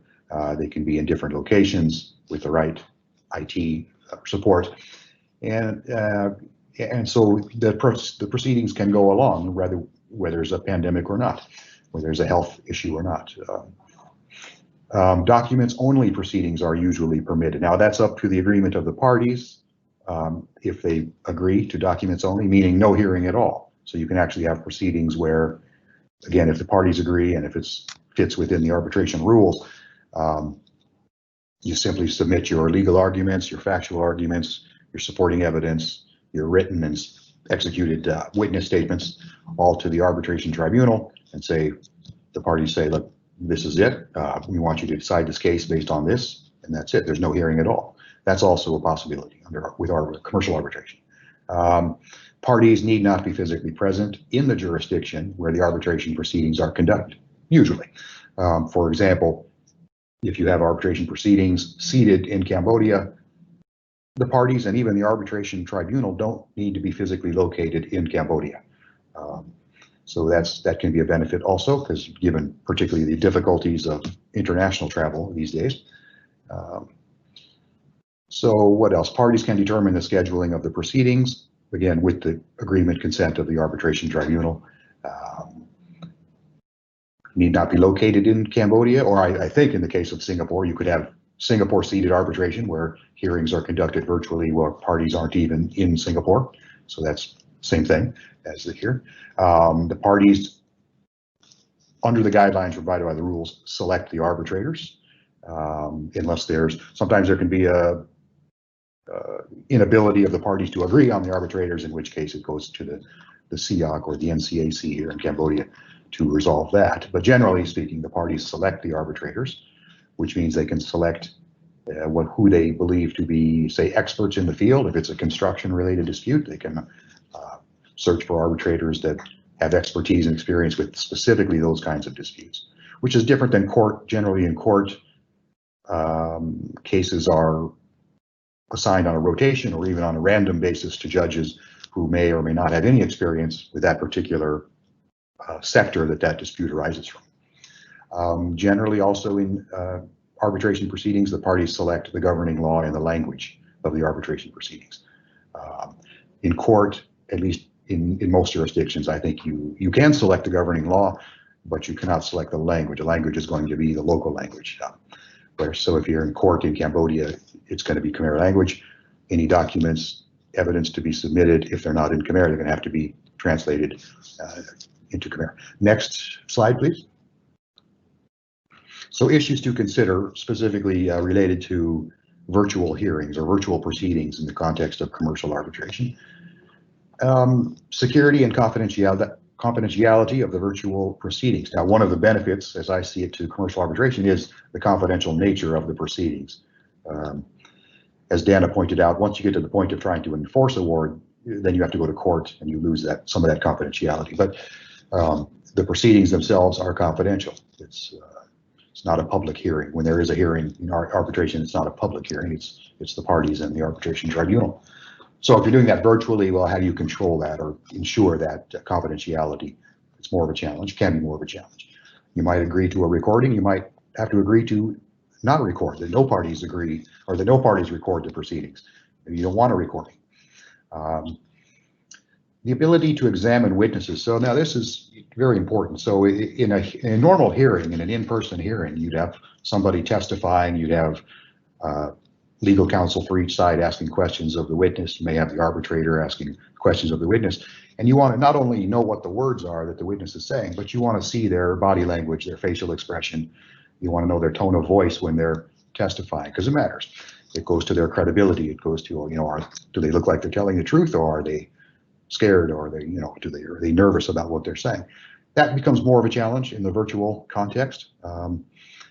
They can be in different locations with the right IT support, and so the proceedings can go along whether there's a pandemic or not, whether there's a health issue or not. Documents only proceedings are usually permitted. Now that's up to the agreement of the parties. If they agree to documents only, meaning no hearing at all. So you can actually have proceedings where, again, if the parties agree and if it fits within the arbitration rules, you simply submit your legal arguments, your factual arguments, your supporting evidence, your written and executed witness statements, all to the arbitration tribunal, and the parties say, look, this is it. We want you to decide this case based on this, and that's it. There's no hearing at all. That's also a possibility with our commercial arbitration. Parties need not be physically present in the jurisdiction where the arbitration proceedings are conducted, usually. For example, if you have arbitration proceedings seated in Cambodia, the parties and even the arbitration tribunal don't need to be physically located in Cambodia. So that can be a benefit also, because given particularly the difficulties of international travel these days. So what else? Parties can determine the scheduling of the proceedings, again, with the agreement consent of the arbitration tribunal. Need not be located in Cambodia, or I think in the case of Singapore, you could have Singapore seated arbitration where hearings are conducted virtually where parties aren't even in Singapore. So that's same thing as here. The parties, under the guidelines provided by the rules, select the arbitrators, unless sometimes there can be a inability of the parties to agree on the arbitrators, in which case it goes to the SIOC or the NCAC here in Cambodia to resolve that. But generally speaking, the parties select the arbitrators, which means they can select who they believe to be, say, experts in the field. If it's a construction-related dispute, they can search for arbitrators that have expertise and experience with specifically those kinds of disputes, which is different than court. Generally in court, cases are assigned on a rotation or even on a random basis to judges who may or may not have any experience with that particular sector that dispute arises from. Generally also in arbitration proceedings, the parties select the governing law and the language of the arbitration proceedings. In court, at least in most jurisdictions, I think you can select the governing law, but you cannot select the language. The language is going to be the local language. So if you're in court in Cambodia, it's going to be Khmer language. Any documents, evidence to be submitted, if they're not in Khmer, they're going to have to be translated into Khmer. Next slide, please. So issues to consider specifically related to virtual hearings or virtual proceedings in the context of commercial arbitration. Security and confidentiality of the virtual proceedings. Now, one of the benefits, as I see it, to commercial arbitration is the confidential nature of the proceedings. As Danna pointed out, once you get to the point of trying to enforce a award, then you have to go to court and you lose some of that confidentiality. But the proceedings themselves are confidential. It's not a public hearing. When there is a hearing in arbitration, it's not a public hearing. It's the parties and the arbitration tribunal. So if you're doing that virtually, well, how do you control that or ensure that confidentiality? It's more of a challenge, can be more of a challenge. You might agree to a recording. You might have to agree to not record, that no parties agree, or that no parties record the proceedings. Maybe you don't want a recording. The ability to examine witnesses. So now this is very important. So in a normal hearing, in an in-person hearing, you'd have somebody testifying, you'd have legal counsel for each side asking questions of the witness. You may have the arbitrator asking questions of the witness. And you want to not only know what the words are that the witness is saying, but you want to see their body language, their facial expression. You want to know their tone of voice when they're testifying, because it matters. It goes to their credibility. It goes to, do they look like they're telling the truth, or are they scared, or are they, are they nervous about what they're saying? That becomes more of a challenge in the virtual context.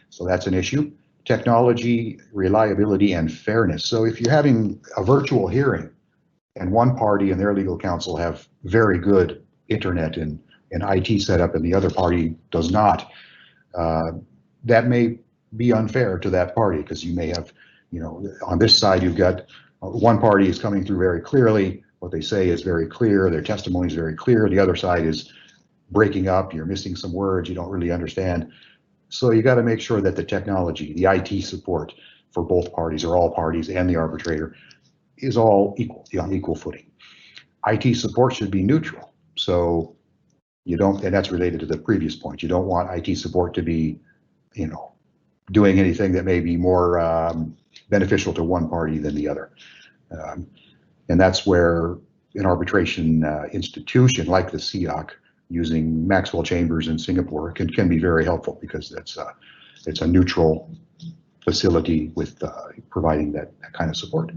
So that's an issue. Technology, reliability, and fairness. So if you're having a virtual hearing and one party and their legal counsel have very good internet and IT setup and the other party does not, that may be unfair to that party, because you may have, on this side you've got one party is coming through very clearly. What they say is very clear. Their testimony is very clear. The other side is breaking up. You're missing some words. You don't really understand. So you got to make sure that the technology, the IT support for both parties or all parties and the arbitrator is all equal, on equal footing. IT support should be neutral. So you don't, and that's related to the previous point. You don't want IT support to be, doing anything that may be more beneficial to one party than the other. And that's where an arbitration institution like the SEOC, using Maxwell Chambers in Singapore, can be very helpful, because it's a neutral facility with providing that kind of support.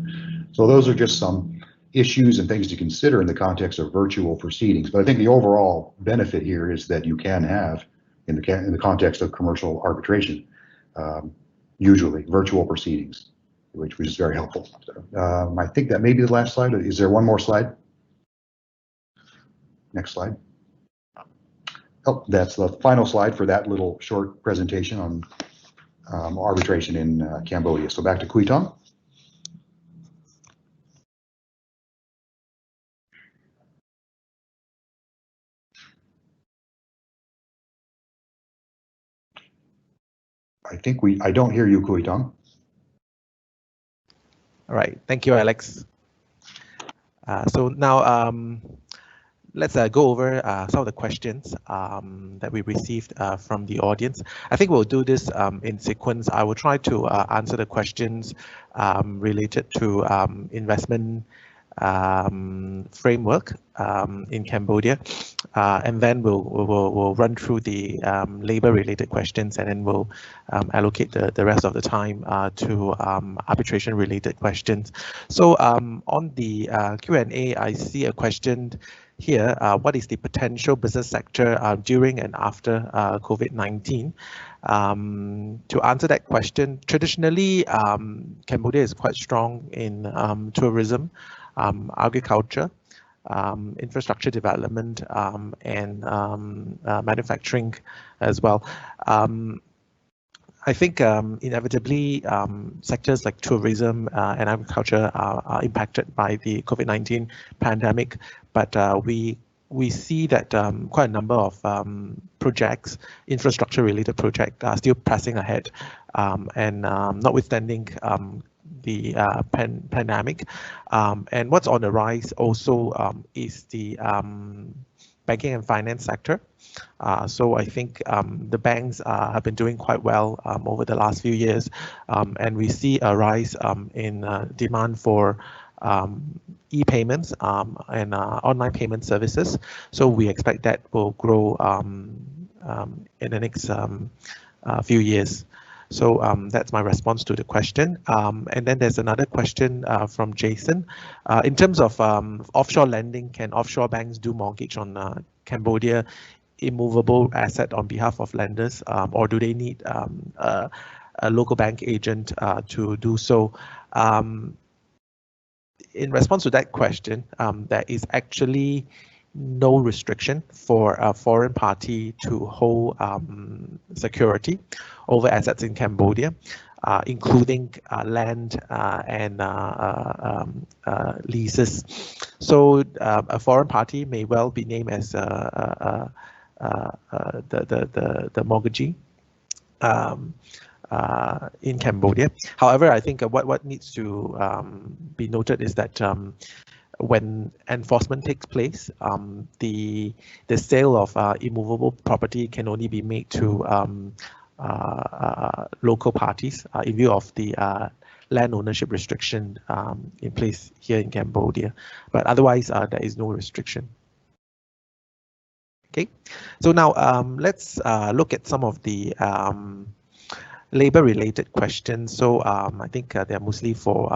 So those are just some issues and things to consider in the context of virtual proceedings. But I think the overall benefit here is that you can have, in the context of commercial arbitration, usually virtual proceedings, which is very helpful. I think that may be the last slide. Is there one more slide? Next slide. Oh, that's the final slide for that little short presentation on arbitration in Cambodia. So back to Kooi Thong. I don't hear you, Kooi Thong. All right, thank you, Alex. So now let's go over some of the questions that we received from the audience. I think we'll do this in sequence. I will try to answer the questions related to investment framework in Cambodia, and then we'll run through the labor-related questions, and then we'll allocate the rest of the time to arbitration-related questions. So on the Q&A, I see a question here. What is the potential business sector during and after COVID-19? To answer that question, traditionally, Cambodia is quite strong in tourism, agriculture, infrastructure development, and manufacturing as well. I think inevitably sectors like tourism and agriculture are impacted by the COVID-19 pandemic, but we see that quite a number of projects, infrastructure-related projects, are still pressing ahead, and notwithstanding the pandemic. And what's on the rise also is the banking and finance sector. So I think the banks have been doing quite well over the last few years, and we see a rise in demand for e-payments and online payment services. So we expect that will grow in the next few years. So that's my response to the question. And then there's another question from Jason. In terms of offshore lending, can offshore banks do mortgage on Cambodia immovable asset on behalf of lenders, or do they need a local bank agent to do so? In response to that question, there is actually no restriction for a foreign party to hold security over assets in Cambodia, including land and leases. So a foreign party may well be named as the mortgagee in Cambodia. However, I think what needs to be noted is that when enforcement takes place, the sale of immovable property can only be made to local parties in view of the land ownership restriction in place here in Cambodia. But otherwise, there is no restriction. Okay, so now let's look at some of the labor-related questions. So I think they're mostly for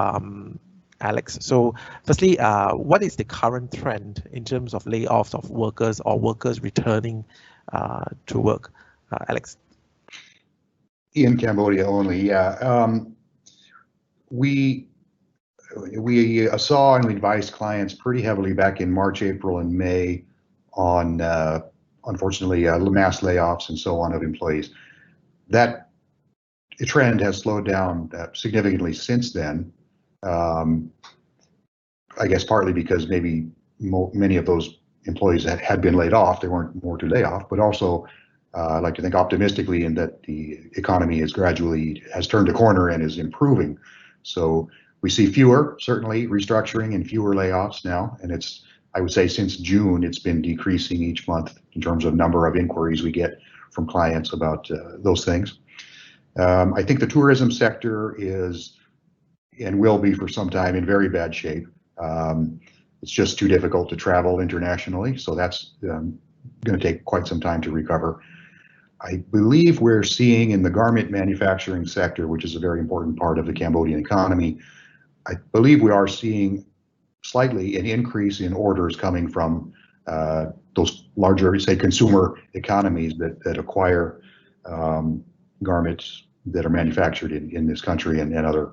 Alex. So firstly, what is the current trend in terms of layoffs of workers or workers returning to work? Alex? In Cambodia only, yeah. We saw and we advised clients pretty heavily back in March, April, and May on, unfortunately, mass layoffs and so on of employees. That trend has slowed down significantly since then. I guess partly because maybe many of those employees that had been laid off, there weren't more to lay off, but also I like to think optimistically in that the economy has turned a corner and is improving. So we see fewer, certainly, restructuring and fewer layoffs now. And it's, I would say since June, it's been decreasing each month in terms of number of inquiries we get from clients about those things. I think the tourism sector is and will be for some time in very bad shape. It's just too difficult to travel internationally, so that's going to take quite some time to recover. I believe we're seeing in the garment manufacturing sector, which is a very important part of the Cambodian economy, I believe we are seeing slightly an increase in orders coming from those larger, say, consumer economies that acquire garments that are manufactured in this country and other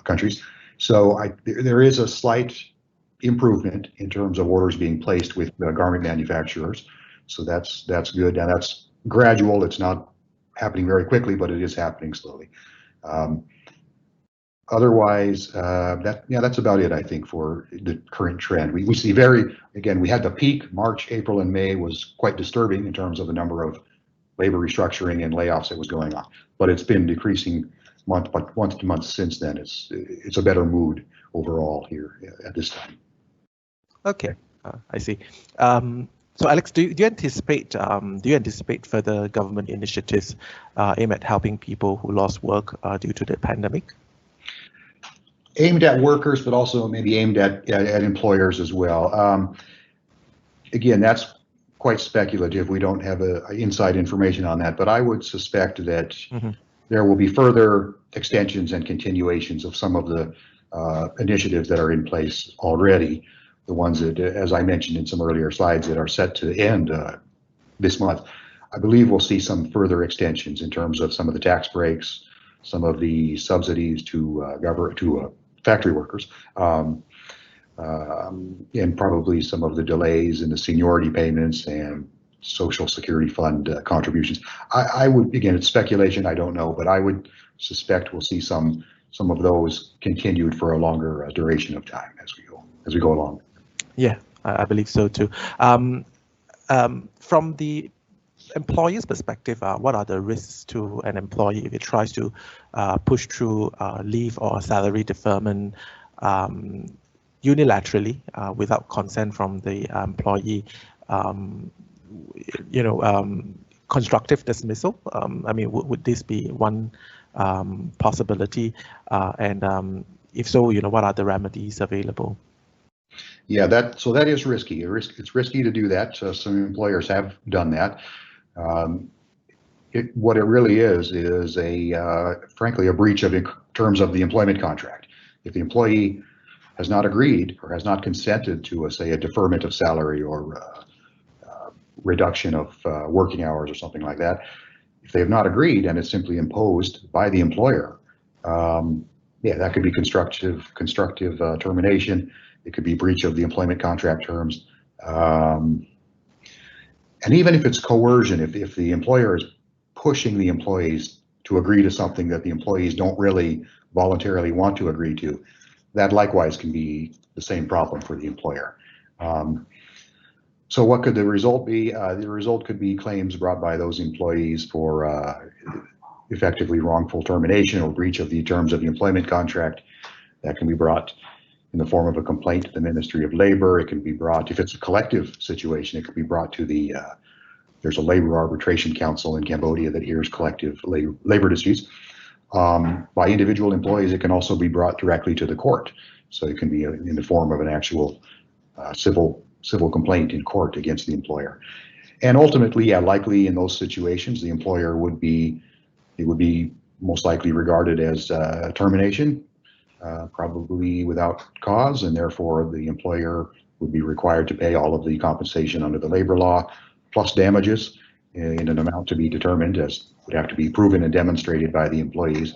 countries. So there is a slight improvement in terms of orders being placed with garment manufacturers. So that's good, and that's gradual. It's not happening very quickly, but it is happening slowly. Otherwise, that's about it, I think, for the current trend. We see again, we had the peak, March, April, and May was quite disturbing in terms of the number of labor restructuring and layoffs that was going on, but it's been decreasing month to month since then. It's a better mood overall here at this time. Okay, I see. So Alex, do you anticipate further government initiatives aimed at helping people who lost work due to the pandemic? Aimed at workers, but also maybe aimed at employers as well. Again, that's quite speculative. We don't have inside information on that, but I would suspect that there will be further extensions and continuations of some of the initiatives that are in place already. The ones that, as I mentioned in some earlier slides, that are set to end this month. I believe we'll see some further extensions in terms of some of the tax breaks, some of the subsidies to factory workers, and probably some of the delays in the seniority payments and Social Security Fund contributions. I would, again, it's speculation, I don't know, but I would suspect we'll see some of those continued for a longer duration of time as we go along. Yeah, I believe so too. From the employer's perspective, what are the risks to an employee if it tries to push through leave or salary deferment unilaterally without consent from the employee? Constructive dismissal. I mean, would this be one possibility? And if so, what are the remedies available? Yeah, that is risky. It's risky to do that. So some employers have done that. What it really is frankly, a breach of terms of the employment contract. If the employee has not agreed or has not consented to, say, a deferment of salary or reduction of working hours or something like that, if they have not agreed and it's simply imposed by the employer, yeah, that could be constructive termination. It could be breach of the employment contract terms. And even if it's coercion, if the employer is pushing the employees to agree to something that the employees don't really voluntarily want to agree to, that likewise can be the same problem for the employer. So what could the result be? The result could be claims brought by those employees for effectively wrongful termination or breach of the terms of the employment contract. That can be brought in the form of a complaint to the Ministry of Labor. It can be brought, if it's a collective situation, it could be brought to the, there's a labor arbitration council in Cambodia that hears collective labor disputes. By individual employees, it can also be brought directly to the court. So it can be in the form of an actual civil complaint in court against the employer. And ultimately, yeah, likely in those situations, the employer would be most likely regarded as termination, probably without cause, and therefore the employer would be required to pay all of the compensation under the labor law, plus damages in an amount to be determined, as would have to be proven and demonstrated by the employees,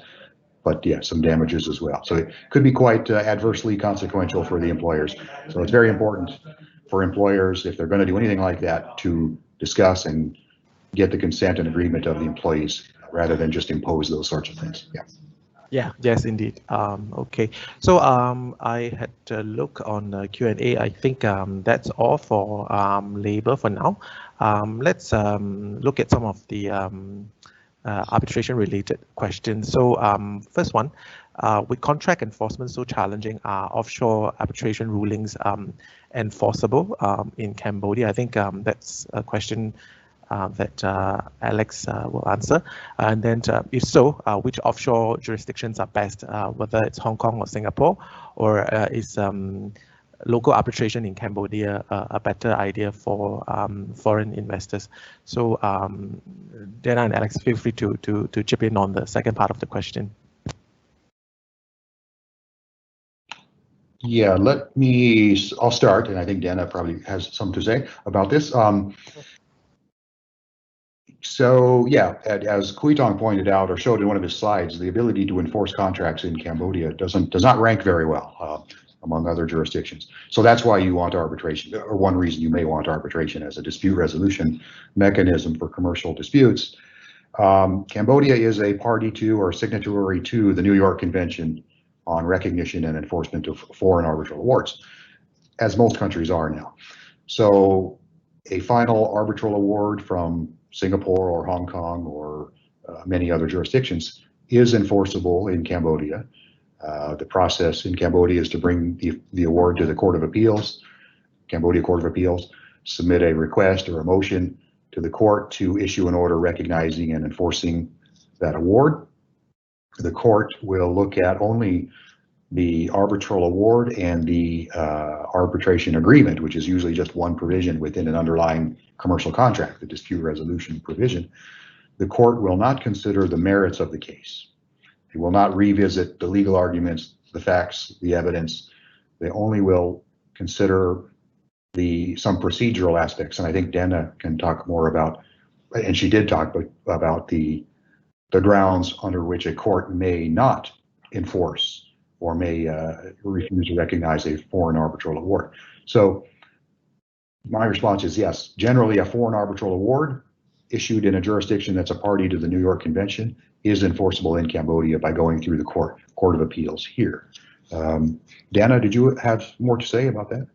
but yeah, some damages as well. So it could be quite adversely consequential for the employers. So it's very important for employers, if they're going to do anything like that, to discuss and get the consent and agreement of the employees rather than just impose those sorts of things. Yeah. Yeah, yes, indeed. Okay, so I had a look on Q&A. I think that's all for labor for now. Let's look at some of the arbitration related questions. So first one, with contract enforcement so challenging, are offshore arbitration rulings enforceable in Cambodia? I think that's a question that Alex will answer. And then if so, which offshore jurisdictions are best, whether it's Hong Kong or Singapore, or is local arbitration in Cambodia a better idea for foreign investors? So Danna and Alex, feel free to chip in on the second part of the question. Yeah, I'll start, and I think Danna probably has something to say about this. So yeah, as Kooi Thong pointed out or showed in one of his slides, the ability to enforce contracts in Cambodia does not rank very well among other jurisdictions. So that's why you want arbitration, or one reason you may want arbitration as a dispute resolution mechanism for commercial disputes. Cambodia is a party to or signatory to the New York Convention on Recognition and Enforcement of Foreign Arbitral Awards, as most countries are now. So a final arbitral award from Singapore or Hong Kong or many other jurisdictions is enforceable in Cambodia. The process in Cambodia is to bring the award to the Court of Appeals, Cambodia Court of Appeals, submit a request or a motion to the court to issue an order recognizing and enforcing that award. The court will look at only the arbitral award and the arbitration agreement, which is usually just one provision within an underlying commercial contract, the dispute resolution provision. The court will not consider the merits of the case. It will not revisit the legal arguments, the facts, the evidence. They only will consider some procedural aspects. And I think Danna can talk more about, and she did talk about the grounds under which a court may not enforce or may refuse to recognize a foreign arbitral award. So my response is yes, generally a foreign arbitral award issued in a jurisdiction that's a party to the New York Convention is enforceable in Cambodia by going through the Court of Appeals here. Danna, did you have more to say about that?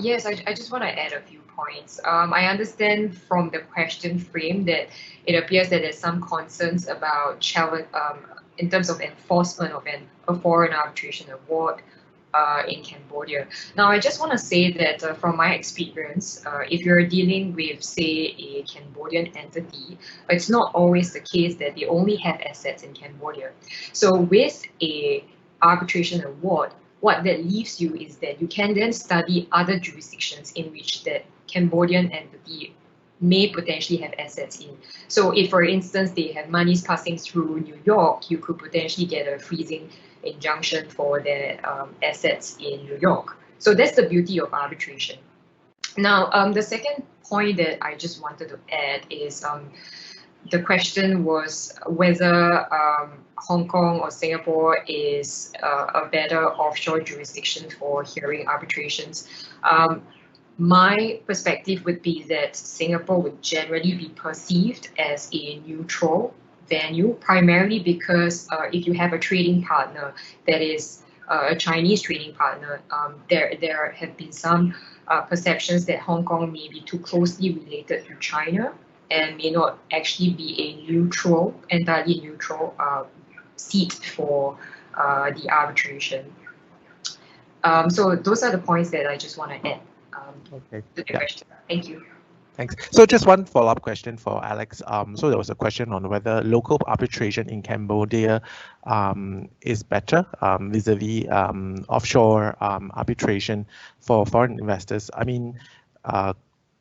Yes, I just want to add a few points. I understand from the question frame that it appears that there's some concerns about challenge in terms of enforcement of a foreign arbitration award in Cambodia. Now, I just want to say that from my experience, if you're dealing with, say, a Cambodian entity, it's not always the case that they only have assets in Cambodia. So with a arbitration award, what that leaves you is that you can then study other jurisdictions in which that Cambodian entity may potentially have assets in. So if, for instance, they have monies passing through New York, you could potentially get a freezing injunction for their assets in New York. So that's the beauty of arbitration. Now, the second point that I just wanted to add is the question was whether Hong Kong or Singapore is a better offshore jurisdiction for hearing arbitrations. My perspective would be that Singapore would generally be perceived as a neutral venue, primarily because if you have a trading partner that is a Chinese trading partner, there have been some perceptions that Hong Kong may be too closely related to China and may not actually be a neutral, entirely neutral seat for the arbitration. So those are the points that I just want to add to the question. Thank you. Thanks. So just one follow-up question for Alex. So there was a question on whether local arbitration in Cambodia is better vis-a-vis offshore arbitration for foreign investors. I mean,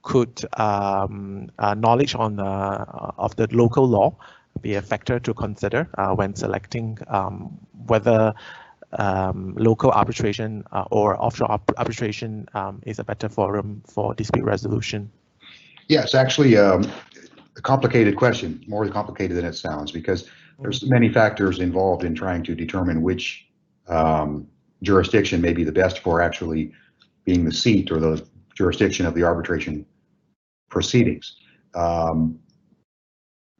could knowledge on of the local law be a factor to consider when selecting whether local arbitration or offshore arbitration is a better forum for dispute resolution? Yes, actually a complicated question, more complicated than it sounds, because there's many factors involved in trying to determine which jurisdiction may be the best for actually being the seat or the jurisdiction of the arbitration proceedings.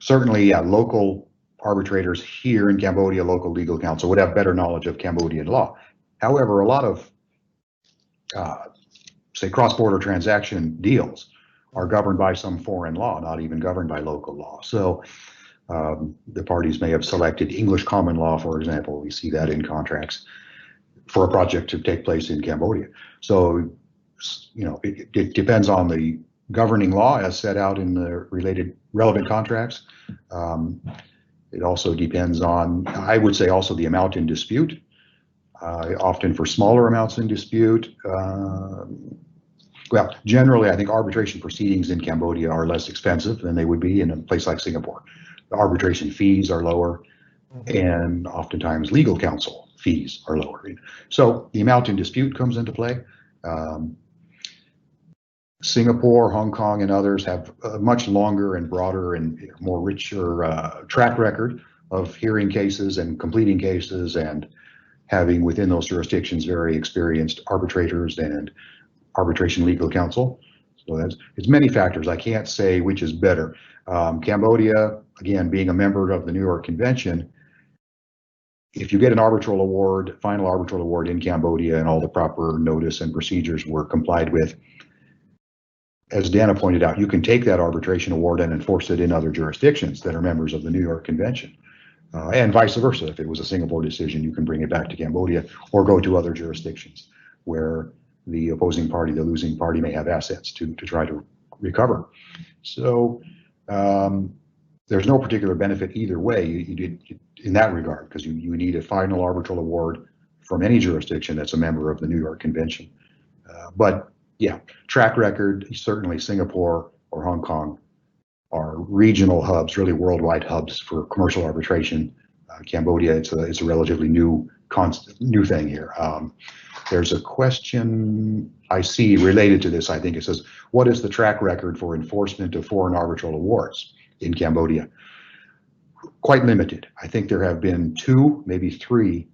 Certainly, yeah, local arbitrators here in Cambodia, local legal counsel, would have better knowledge of Cambodian law. However, a lot of, say, cross-border transaction deals are governed by some foreign law, not even governed by local law. So the parties may have selected English common law, for example. We see that in contracts for a project to take place in Cambodia. So, you know, it depends on the governing law as set out in the related relevant contracts. It also depends on, I would say, also the amount in dispute. Often for smaller amounts in dispute, well, generally, I think arbitration proceedings in Cambodia are less expensive than they would be in a place like Singapore. The arbitration fees are lower, and oftentimes legal counsel fees are lower. So the amount in dispute comes into play. Singapore, Hong Kong, and others have a much longer and broader and more richer track record of hearing cases and completing cases and having within those jurisdictions very experienced arbitrators and arbitration legal counsel. So it's many factors. I can't say which is better. Cambodia, again, being a member of the New York Convention, if you get an arbitral award, final arbitral award in Cambodia and all the proper notice and procedures were complied with, as Danna pointed out, you can take that arbitration award and enforce it in other jurisdictions that are members of the New York Convention. And vice versa. If it was a Singapore decision, you can bring it back to Cambodia or go to other jurisdictions where the opposing party, the losing party, may have assets to try to recover. So there's no particular benefit either way in that regard, because you need a final arbitral award from any jurisdiction that's a member of the New York Convention. But yeah, track record, certainly Singapore or Hong Kong are regional hubs, really worldwide hubs for commercial arbitration. Cambodia, it's a relatively new thing here. There's a question I see related to this. I think it says, what is the track record for enforcement of foreign arbitral awards in Cambodia? Quite limited. I think there have been 2, maybe 3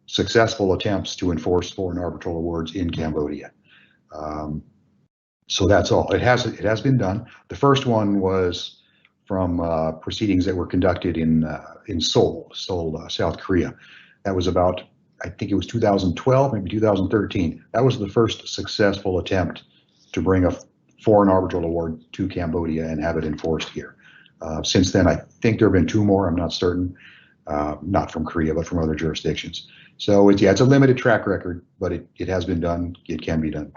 successful attempts to enforce foreign arbitral awards in Cambodia. So that's all. It has been done. The first one was from proceedings that were conducted in Seoul, South Korea. That was about, I think it was 2012, maybe 2013. That was the first successful attempt to bring a foreign arbitral award to Cambodia and have it enforced here. Since then, I think there have been 2 more, I'm not certain, not from Korea, but from other jurisdictions. So it's a limited track record, but it has been done. It can be done.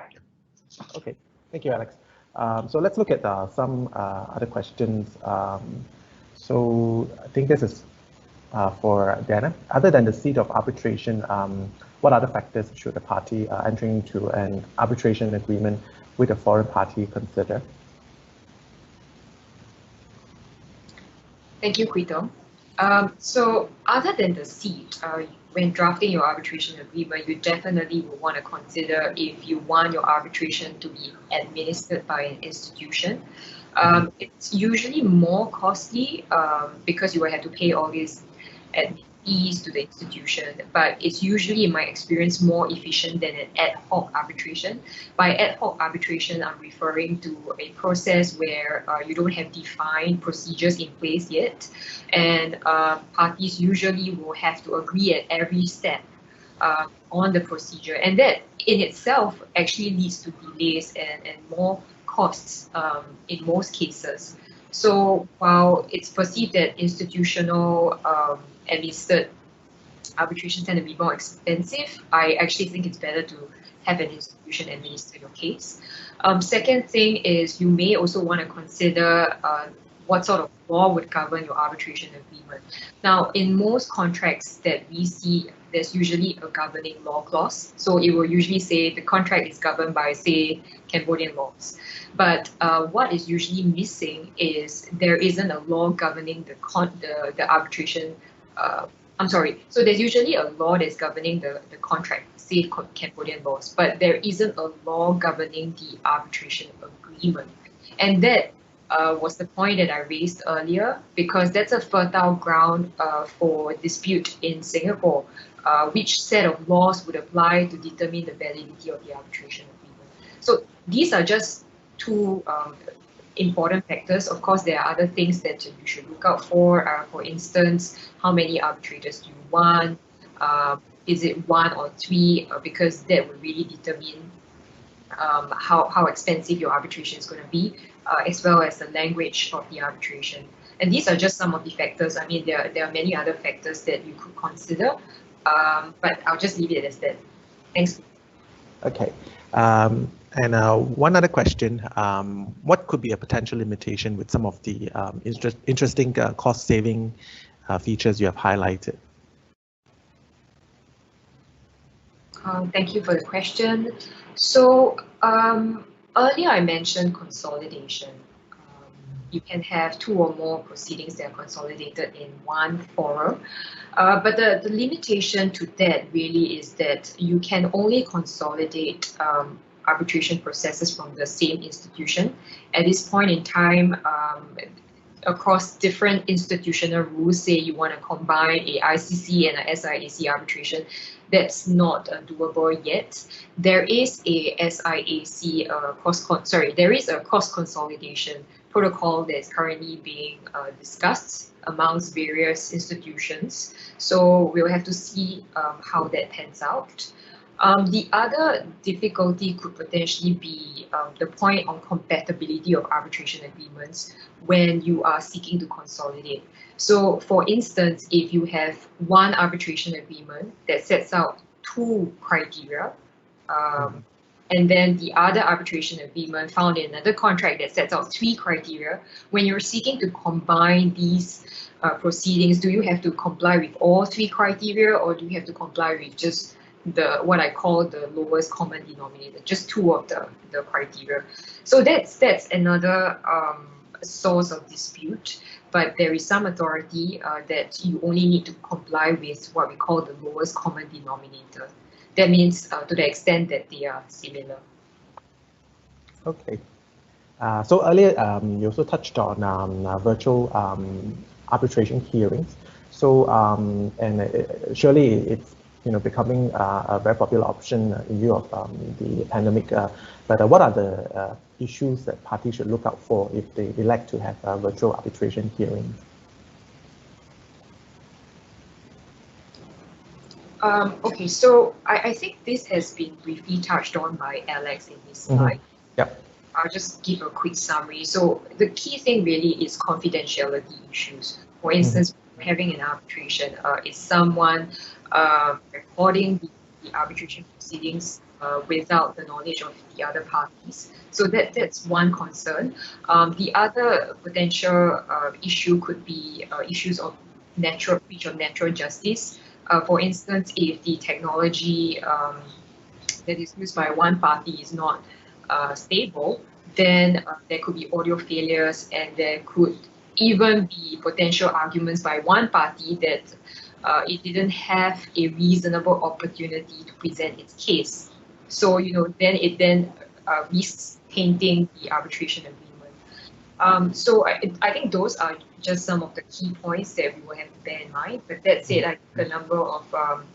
Okay, thank you, Alex. So let's look at some other questions. So I think this is for Danna. Other than the seat of arbitration, what other factors should a party entering into an arbitration agreement with a foreign party consider? Thank you, Kooi Thong. So other than the seat, when drafting your arbitration agreement, you definitely will want to consider if you want your arbitration to be administered by an institution. It's usually more costly because you will have to pay all these admin fees to the institution, but it's usually, in my experience, more efficient than an ad hoc arbitration. By ad hoc arbitration, I'm referring to a process where you don't have defined procedures in place yet, and parties usually will have to agree at every step on the procedure, and that in itself actually leads to delays and more costs in most cases. So while it's perceived that institutional administered arbitration tend to be more expensive, I actually think it's better to have an institution administer your case. Second thing is you may also want to consider what sort of law would govern your arbitration agreement. Now, in most contracts that we see, there's usually a governing law clause. So it will usually say the contract is governed by, say, Cambodian laws. But what is usually missing is there isn't a law governing the arbitration. So there's usually a law that's governing the contract, say Cambodian laws, but there isn't a law governing the arbitration agreement. And that was the point that I raised earlier, because that's a fertile ground for dispute in Singapore. Which set of laws would apply to determine the validity of the arbitration agreement? So these are just two important factors. Of course, there are other things that you should look out for. For instance, how many arbitrators do you want? Is it 1 or 3? Because that will really determine how expensive your arbitration is going to be, as well as the language of the arbitration. And these are just some of the factors. I mean, there are many other factors that you could consider, but I'll just leave it as that. Thanks. Okay. And one other question, what could be a potential limitation with some of the interesting cost-saving features you have highlighted? Thank you for the question. So earlier I mentioned consolidation. You can have 2 or more proceedings that are consolidated in one forum. But the limitation to that really is that you can only consolidate arbitration processes from the same institution. At this point in time, across different institutional rules, say you want to combine a ICC and a SIAC arbitration, that's not doable yet. There is a SIAC there is a cross consolidation protocol that's currently being discussed amongst various institutions. So we'll have to see how that pans out. The other difficulty could potentially be the point on compatibility of arbitration agreements when you are seeking to consolidate. So for instance, if you have one arbitration agreement that sets out 2 criteria, and then the other arbitration agreement found in another contract that sets out 3 criteria, when you're seeking to combine these proceedings, do you have to comply with all 3 criteria, or do you have to comply with just what I call the lowest common denominator, just 2 of the criteria? So that's another source of dispute, but there is some authority that you only need to comply with what we call the lowest common denominator. That means to the extent that they are similar. Okay. So earlier you also touched on virtual arbitration hearings. So and surely it's becoming a very popular option in view of the pandemic. But what are the issues that parties should look out for if they elect to have virtual arbitration hearings? Okay, so I think this has been briefly touched on by Alex in his slide. Yep. I'll just give a quick summary. So the key thing really is confidentiality issues. For instance, having an arbitration, is someone recording the arbitration proceedings without the knowledge of the other parties. So that's one concern. The other potential issue could be issues of breach of natural justice. For instance, if the technology that is used by one party is not stable, then there could be audio failures, and there could even be potential arguments by one party that it didn't have a reasonable opportunity to present its case. So, then it risks tainting the arbitration agreement. So I think those are just some of the key points that we will have to bear in mind. But that said, I think a number of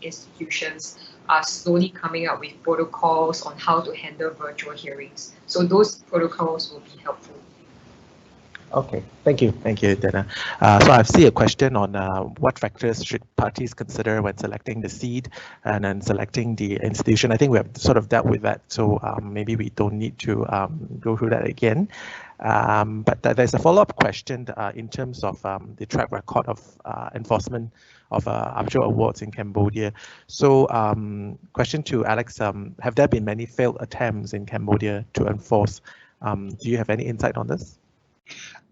institutions are slowly coming up with protocols on how to handle virtual hearings. So those protocols will be helpful. Okay, thank you, Danna. So I see a question on what factors should parties consider when selecting the seed and then selecting the institution. I think we have sort of dealt with that, so maybe we don't need to go through that again. But there's a follow-up question in terms of the track record of enforcement of arbitral awards in Cambodia. So question to Alex, have there been many failed attempts in Cambodia to enforce? Do you have any insight on this?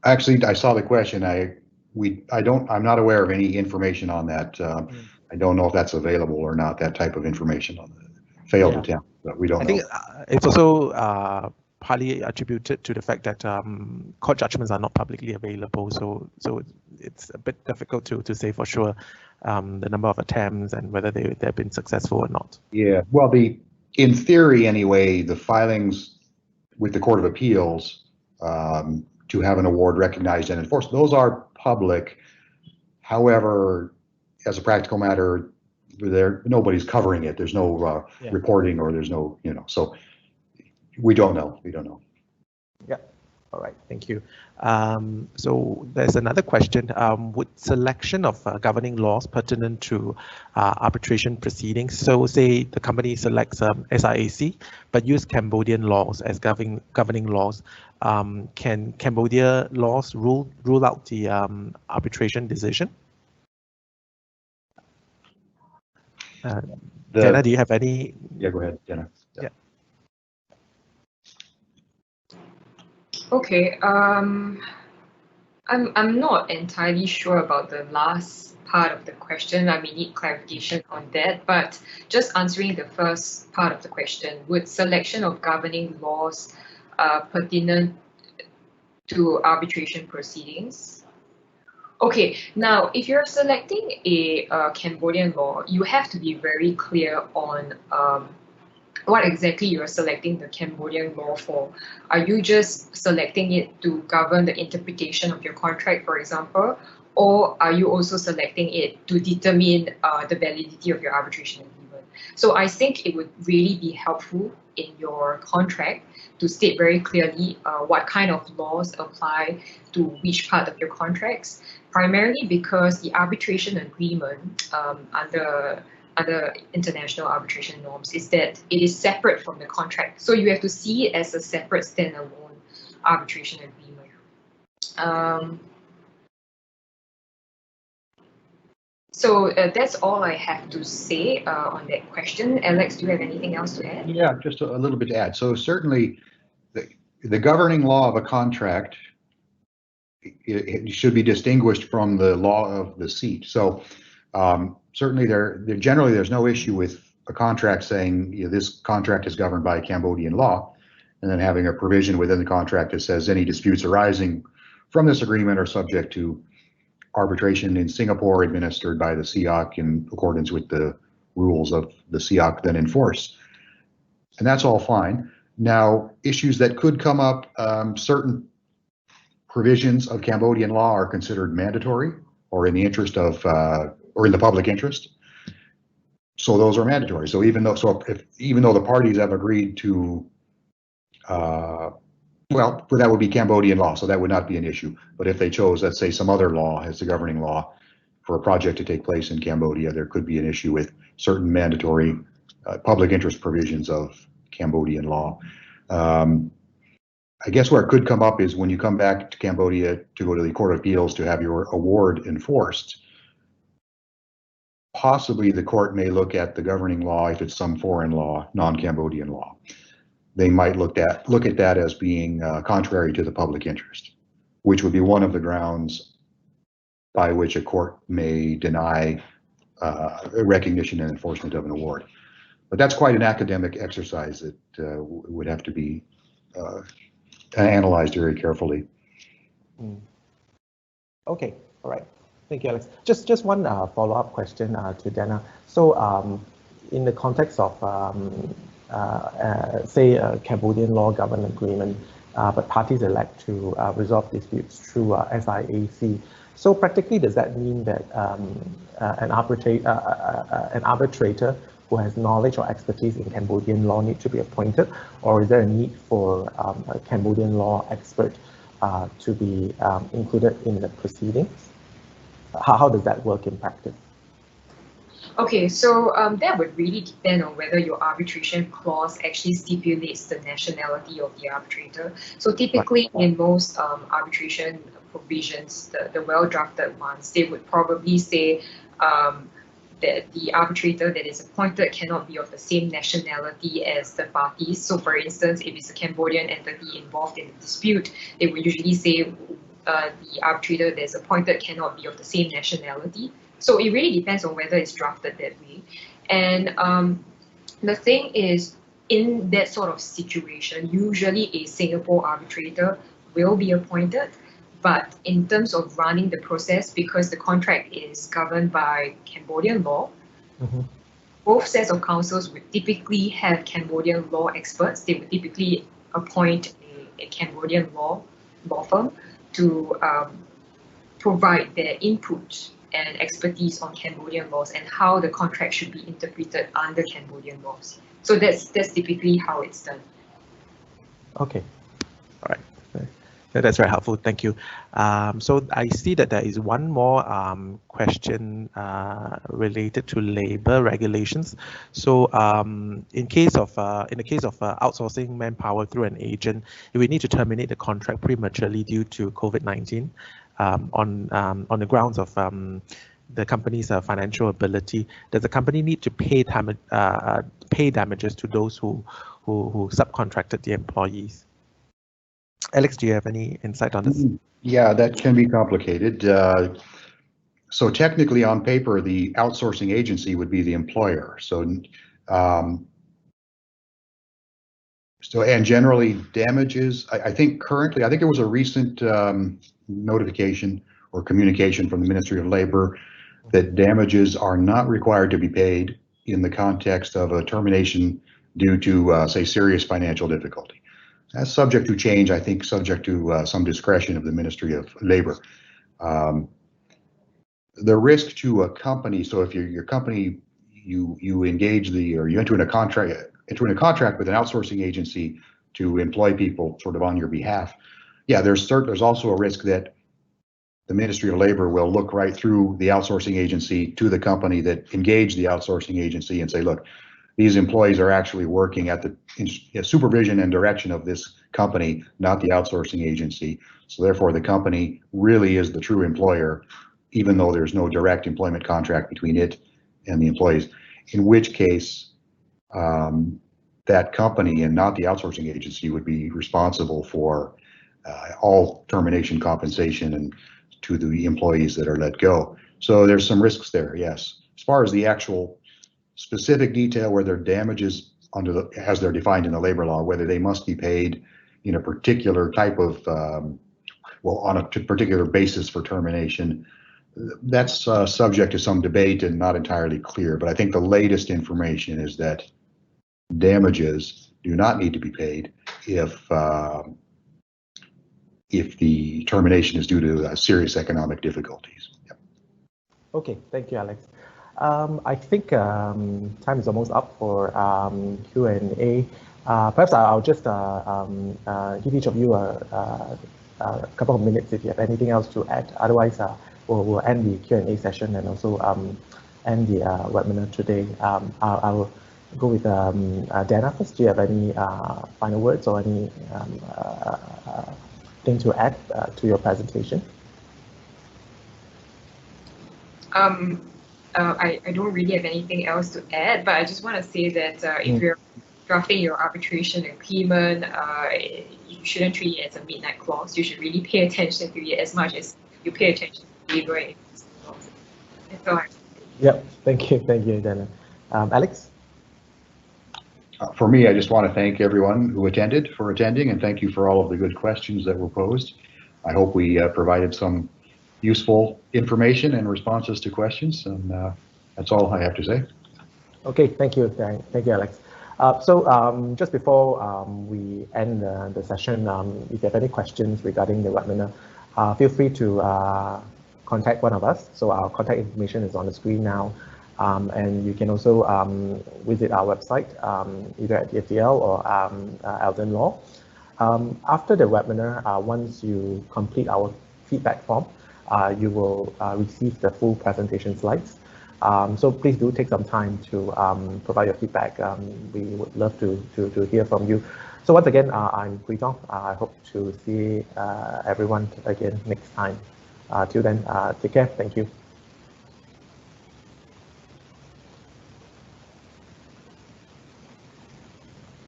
Actually, I saw the question. I'm not aware of any information on that. I don't know if that's available or not, that type of information on the failed attempt, but we don't know. I think it's also partly attributed to the fact that court judgments are not publicly available, so it's a bit difficult to say for sure the number of attempts and whether they've been successful or not. Yeah, well, in theory anyway, the filings with the Court of Appeals to have an award recognized and enforced, those are public. However, as a practical matter, nobody's covering it. There's no reporting, or there's no, so we don't know. Yeah. All right. Thank you. So there's another question. Would selection of governing laws pertinent to arbitration proceedings, so say the company selects SIAC but use Cambodian laws as governing laws, can Cambodia laws rule out the arbitration decision? Danna, do you have any? Yeah, go ahead, Danna. Yeah. Okay. I'm not entirely sure about the last part of the question. I may need clarification on that, but just answering the first part of the question, would selection of governing laws pertinent to arbitration proceedings? Okay, now if you're selecting a Cambodian law, you have to be very clear on what exactly you're selecting the Cambodian law for. Are you just selecting it to govern the interpretation of your contract, for example, or are you also selecting it to determine the validity of your arbitration agreement? So I think it would really be helpful in your contract to state very clearly what kind of laws apply to which part of your contracts, primarily because the arbitration agreement under international arbitration norms is that it is separate from the contract. So you have to see it as a separate standalone arbitration agreement. So that's all I have to say on that question. Alex, do you have anything else to add? Yeah, just a little bit to add. So certainly the governing law of a contract, it should be distinguished from the law of the seat. So certainly generally there's no issue with a contract saying this contract is governed by Cambodian law, and then having a provision within the contract that says any disputes arising from this agreement are subject to arbitration in Singapore administered by the SIAC in accordance with the rules of the SIAC then in force. And that's all fine. Now, issues that could come up, certain provisions of Cambodian law are considered mandatory or in the interest of, or in the public interest. So those are mandatory. So even though the parties have agreed to, well, that would be Cambodian law, so that would not be an issue. But if they chose, let's say, some other law as the governing law for a project to take place in Cambodia, there could be an issue with certain mandatory public interest provisions of Cambodian law. I guess where it could come up is when you come back to Cambodia to go to the Court of Appeals to have your award enforced. possibly the court may look at the governing law if it's some foreign law, non-Cambodian law. They might look at that as being contrary to the public interest, which would be one of the grounds by which a court may deny recognition and enforcement of an award. But that's quite an academic exercise that would have to be analyzed very carefully. Okay, all right. Thank you, Alex. Just one follow-up question to Danna. So in the context of, say, a Cambodian law government agreement, but parties elect to resolve disputes through SIAC. So practically, does that mean that an arbitrator who has knowledge or expertise in Cambodian law need to be appointed, or is there a need for a Cambodian law expert to be included in the proceedings? How does that work in practice? Okay, so that would really depend on whether your arbitration clause actually stipulates the nationality of the arbitrator. So typically in most arbitration provisions, the well-drafted ones, they would probably say that the arbitrator that is appointed cannot be of the same nationality as the parties. So for instance, if it's a Cambodian entity involved in the dispute, they would usually say the arbitrator that is appointed cannot be of the same nationality. So it really depends on whether it's drafted that way. And the thing is, in that sort of situation, usually a Singapore arbitrator will be appointed. But in terms of running the process, because the contract is governed by Cambodian law, both sets of counsels would typically have Cambodian law experts. They would typically appoint a Cambodian law firm to provide their input and expertise on Cambodian laws and how the contract should be interpreted under Cambodian laws. So that's typically how it's done. Okay, all right. That's very helpful. Thank you. So I see that there is one more question related to labor regulations. So in the case of outsourcing manpower through an agent, if we need to terminate the contract prematurely due to COVID-19 on the grounds of the company's financial ability, does the company need to pay damages to those who subcontracted the employees? Alex, do you have any insight on this? Yeah, that can be complicated. So technically, on paper, the outsourcing agency would be the employer. So, and generally damages, I think currently, I think there was a recent notification or communication from the Ministry of Labor that damages are not required to be paid in the context of a termination due to, say, serious financial difficulty. That's subject to change, I think, subject to some discretion of the Ministry of Labor. The risk to a company, so if your company, you engage or you enter in a contract with an outsourcing agency to employ people sort of on your behalf, yeah, there's also a risk that the Ministry of Labor will look right through the outsourcing agency to the company that engaged the outsourcing agency and say, look, these employees are actually working at the supervision and direction of this company, not the outsourcing agency. So therefore, the company really is the true employer, even though there's no direct employment contract between it and the employees, in which case that company and not the outsourcing agency would be responsible for all termination compensation and to the employees that are let go. So there's some risks there, yes. As far as the actual specific detail where their damages as they're defined in the labor law, whether they must be paid in a particular type of, on a particular basis for termination, that's subject to some debate and not entirely clear. But I think the latest information is that damages do not need to be paid if the termination is due to serious economic difficulties. Yep. Okay, thank you, Alex. I think time is almost up for Q&A. Perhaps I'll just give each of you a couple of minutes if you have anything else to add. Otherwise, we'll end the Q&A session and also end the webinar today. I'll go with Danna first. Do you have any final words or any thing to add to your presentation? I don't really have anything else to add, but I just want to say that if you're drafting your arbitration agreement, you shouldn't treat it as a midnight clause. You should really pay attention to it as much as you pay attention to the legal and implicit clauses. That's all. Yep, thank you, Danna. Alex? For me, I just want to thank everyone who attended for attending, and thank you for all of the good questions that were posed. I hope we provided some useful information and responses to questions, and that's all I have to say. Okay, thank you, Alex. So just before we end the session, if you have any questions regarding the webinar, feel free to contact one of us. So our contact information is on the screen now. And you can also visit our website, either at DFDL or Eldan Law. After the webinar, once you complete our feedback form, you will receive the full presentation slides. So please do take some time to provide your feedback. We would love to hear from you. So once again, I'm Kooi Thong. I hope to see everyone again next time. Till then, take care. Thank you.